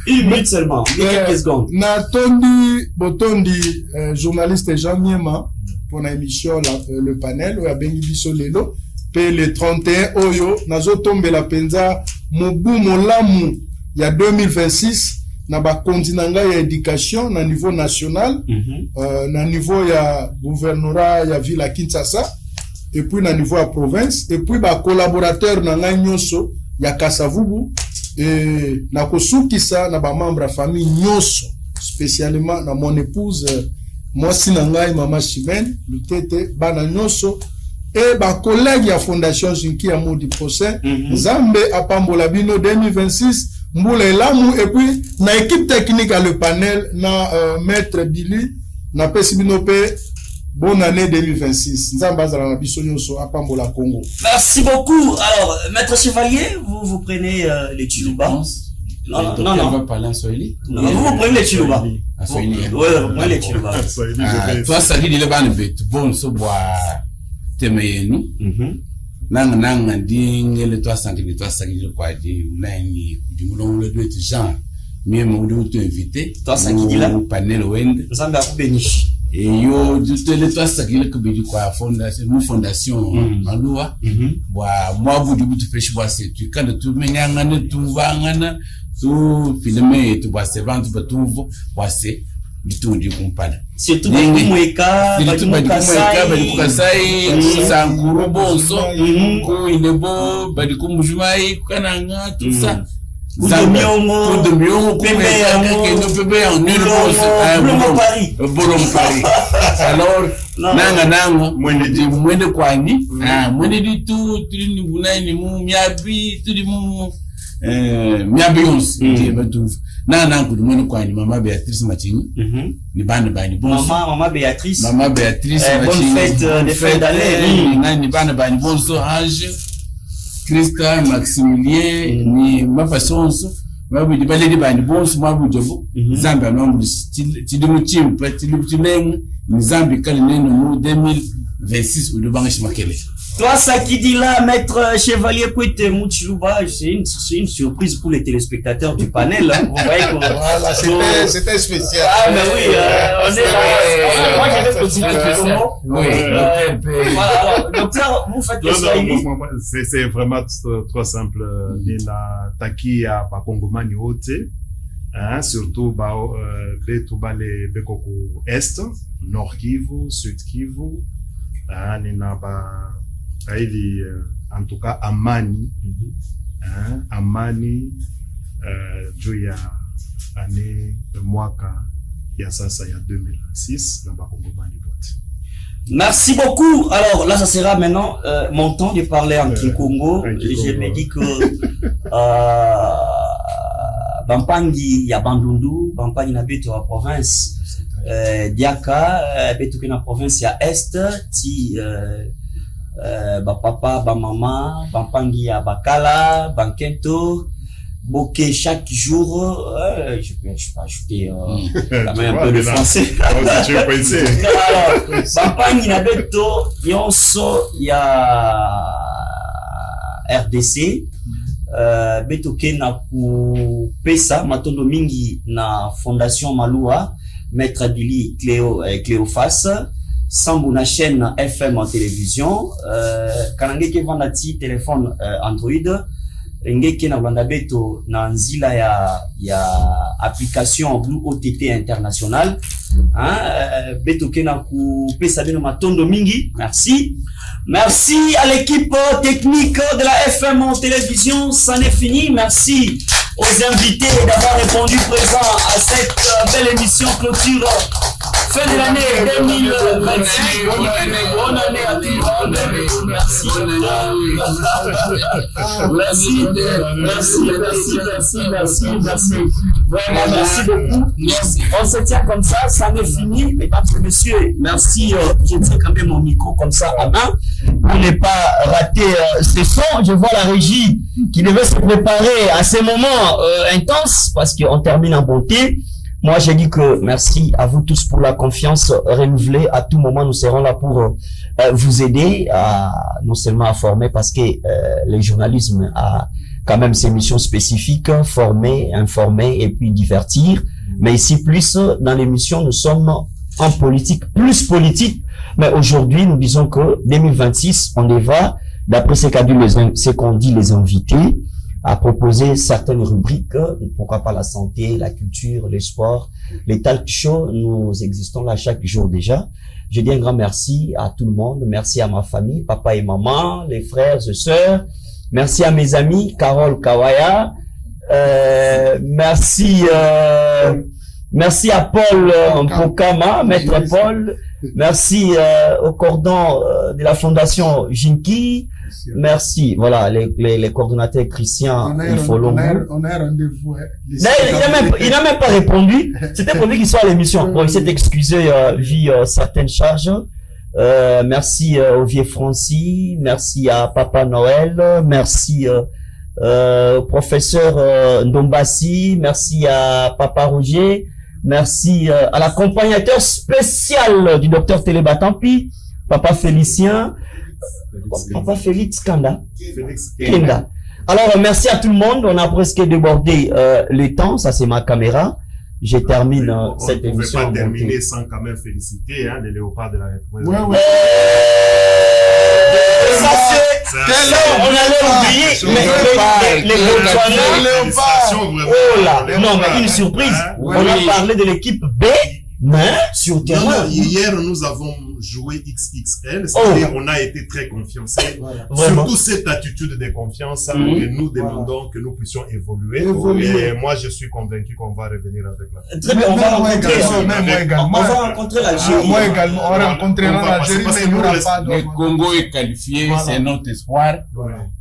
1 minute seulement, quelques secondes. Natondi Botondi, journaliste Jean Miema, pour l'émission Le Panel, où il y a Bengibiso Lelo. Le 31 oyo nazo tombe la penza mobu molamu ya 2026 na ba kontinanga ya éducation na niveau national na niveau ya gouvernorat ya ville à Kinshasa et puis na niveau ya province et puis ba collaborateur na nga nyonso ya Kasavubu et na kosukisa na ba membre ya famille nyonso spécialement dans mon épouse, moi Sinangai, Maman Chimène, Lutete, Bananyoso, et ma collègue à Fondation Zinki Amour du Procès, Zambe Apambola Bino 2026, Mboula Elamu, et puis, na équipe technique à le panel, na Maître Billy, na Pesibinope, bonne année 2026. Merci beaucoup. Alors, Maître Chevalier, vous prenez les Chiluba. Non. On va parler en Swahili. Non, vous prenez les Chiluba. En Swahili. Oui, vous prenez les Chiluba. Toi, ça dit, il est bon, bon, so bois, temeyeni. Nanga, ding, le toi, santé, toi, ça dit, quoi, dit, nani, du moulon, le deux, gens. Même, on doit t'inviter. Toi, ça dit là. Panel Wend. Nous sommes à béni. Et yo, le toi, ça dit, que béni, quoi, fondation, Maloua. Moi, vous dites, tu fais choix, c'est, tu, quand tu m'engagnes, tu vas, tu filmer, tu vas se vendre, tu vas se, tout du compadre. C'est tout le Moueka, Kasai, Sankuru, Bonso, Inebo, Badikou Moujumaï, Kananga, tout ça. Alors, mwende kwani, mwende di tu ni bunai ni mu miabi, tu di mu miabi yons, na mwende kwani, Mama Béatrice Machingi, ni bande bani bonso. Mama Béatrice. Machingi. Bonne fête de fin d'année. Ni bande bani bonso, Ange. Christa, Maximilien, ni ma façon, ma vous dites, les débats, bon, moi, vous dites, Zambia, non, tu dis, tu ni Zambie, quand il est nous, 2026, ou le banque Makele. Toi, ça qui dit là, Maître Chevalier Pouette Mouchilouba, c'est une surprise pour les téléspectateurs du panel, hein. Vous voyez comment. Voilà, c'était spécial. Ah, mais oui, on est là. Moi, j'avais posé Oui, voilà, docteur, vous faites le Swahili. C'est vraiment trop simple. Nina taki ya bakongomani wote, hein, surtout betu bale bekoko est, Nord Kivu, Sud Kivu, hein, nina ili en tout cas amani, hein, amani juu ya année mwaka ya sasa ya 2026 na bakongomani wote. Merci beaucoup. Alors là, ça sera maintenant mon temps de parler en Kikongo. Je me dis que Bampangi ya Bandundu, Bampangi na beto wa province Diaka, beto ke na province ya Est, ti ba papa, ba maman, Bampangi ya Bakala, Bankento, Boké chaque jour, je peux ajouter quand même un peu de français. Alors, Bampangi na beto, yonso ya RDC, beto ke na ku pesa, matondo mingi na Fondation Maloua, Maître Billy Cléophas, Sambu na chaîne FM en télévision, kanange ke vandati téléphone Android, ngeke na banda beto na nzila ya application Blue OTT international, hein, beto ke na ku pesa bino matondo mingi. Merci à l'équipe technique de la FM en télévision, ça n'est fini. Merci aux invités d'avoir répondu présent à cette belle émission clôture fin de l'année 2025. Bonne année à tout le monde. Merci. Merci. Vraiment, merci beaucoup. On se tient comme ça n'est fini. Mesdames et messieurs, merci. Je tiens quand même mon micro comme ça à main pour ne pas rater ce son. Je vois la régie qui devait se préparer à ces moments intenses parce qu'on termine en beauté. Moi, j'ai dit que merci à vous tous pour la confiance renouvelée. À tout moment, nous serons là pour vous aider à non seulement à former, parce que le journalisme a quand même ses missions spécifiques, former, informer et puis divertir. Mais ici, plus dans l'émission, nous sommes en politique, plus politique. Mais aujourd'hui, nous disons que 2026, on y va, d'après ce qu'ont dit les invités, à proposer certaines rubriques, pourquoi pas la santé, la culture, les sports, les talk shows, nous existons là chaque jour déjà. Je dis un grand merci à tout le monde, merci à ma famille, papa et maman, les frères et sœurs, merci à mes amis, Carole Kawaya, merci Merci à Paul Mpokama, maître Paul. Merci au cordon de la fondation Jinki. Merci. Voilà, les coordonnateurs Christian et Folombo. On a un rendez-vous. Il n'a même pas répondu. C'était prévu qu'il soit à l'émission. Bon, il s'est excusé vu certaines charges. Merci au vieux Francis. Merci à Papa Noël. Merci au professeur Ndombassi. Merci à Papa Roger. Merci à l'accompagnateur spécial du docteur Télébatampi, Papa Félicien, Papa Félix Kanda. Kenda. Alors, merci à tout le monde. On a presque débordé le temps. Ça, c'est ma caméra. Je termine cette émission. On ne pouvait pas terminer sans quand même féliciter les léopards de la République. Ouais. Ça, on allait oublier, mais les léopards. Oh là, non, mais une surprise. On a parlé de l'équipe B, mais sur terrain. Non, hier, nous avons joué XXL, c'est-à-dire on a été très confiancés. Surtout cette attitude de confiance que nous demandons que nous puissions évoluer. Et moi, je suis convaincu qu'on va revenir avec la. Très bien, on va rencontrer l'Algérie. Moi également, on rencontrera l'Algérie, mais il n'y aura pas de... Le Congo est qualifié, c'est notre espoir.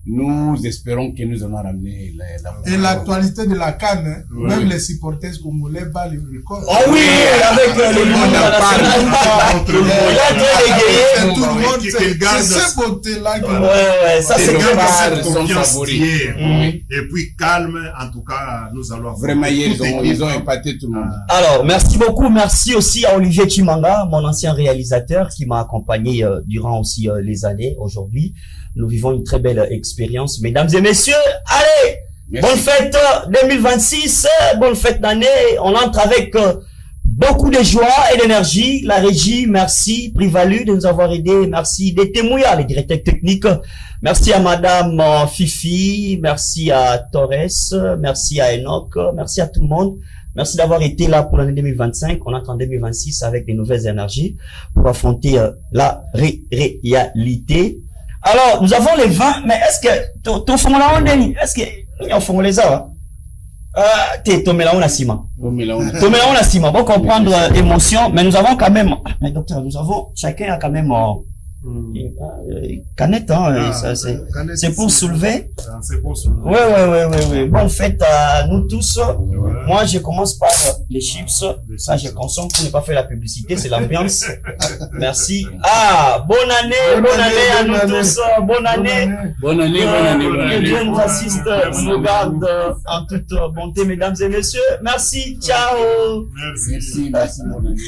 Nous espérons que nous allons ramener la. Et l'actualité de la CAN, même les supporters congolais battent le record. Oh oui, avec les c'est cette beauté-là. Ouais, ça c'est cette confiance et puis calme, en tout cas, nous allons vraiment ils ont épaté tout le monde. Alors, merci beaucoup, merci aussi à Olivier Chimanga, mon ancien réalisateur qui m'a accompagné durant aussi les années. Aujourd'hui, nous vivons une très belle expérience. Mesdames et messieurs, allez, merci. Bonne fête 2026, bonne fête d'année. On entre avec beaucoup de joie et d'énergie. La régie, merci. Privalu de nous avoir aidés. Merci. Des Temouya, les directeurs techniques. Merci à Madame Fifi. Merci à Torres. Merci à Enoch. Merci à tout le monde. Merci d'avoir été là pour l'année 2025. On entre en 2026 avec des nouvelles énergies pour affronter la réalité. Alors, nous avons les 20, mais est-ce que, ton fond là, est-ce que, on fond les a, Tomé là, on a ciment. Tomé là, on a ciment. Bon, comprendre émotion, mais nous avons quand même, mais docteur, chacun a quand même, canette, c'est pour soulever. C'est pour soulever. Ouais. Bonne fête à nous tous. Moi, je commence par les chips. Ça, je consomme pour ne pas faire la publicité. C'est l'ambiance. Merci. Bonne année à nous tous. Bonne année. Que Dieu nous assiste, nous garde en toute bonté, mesdames et messieurs. Merci. Ciao. Merci, bonne année.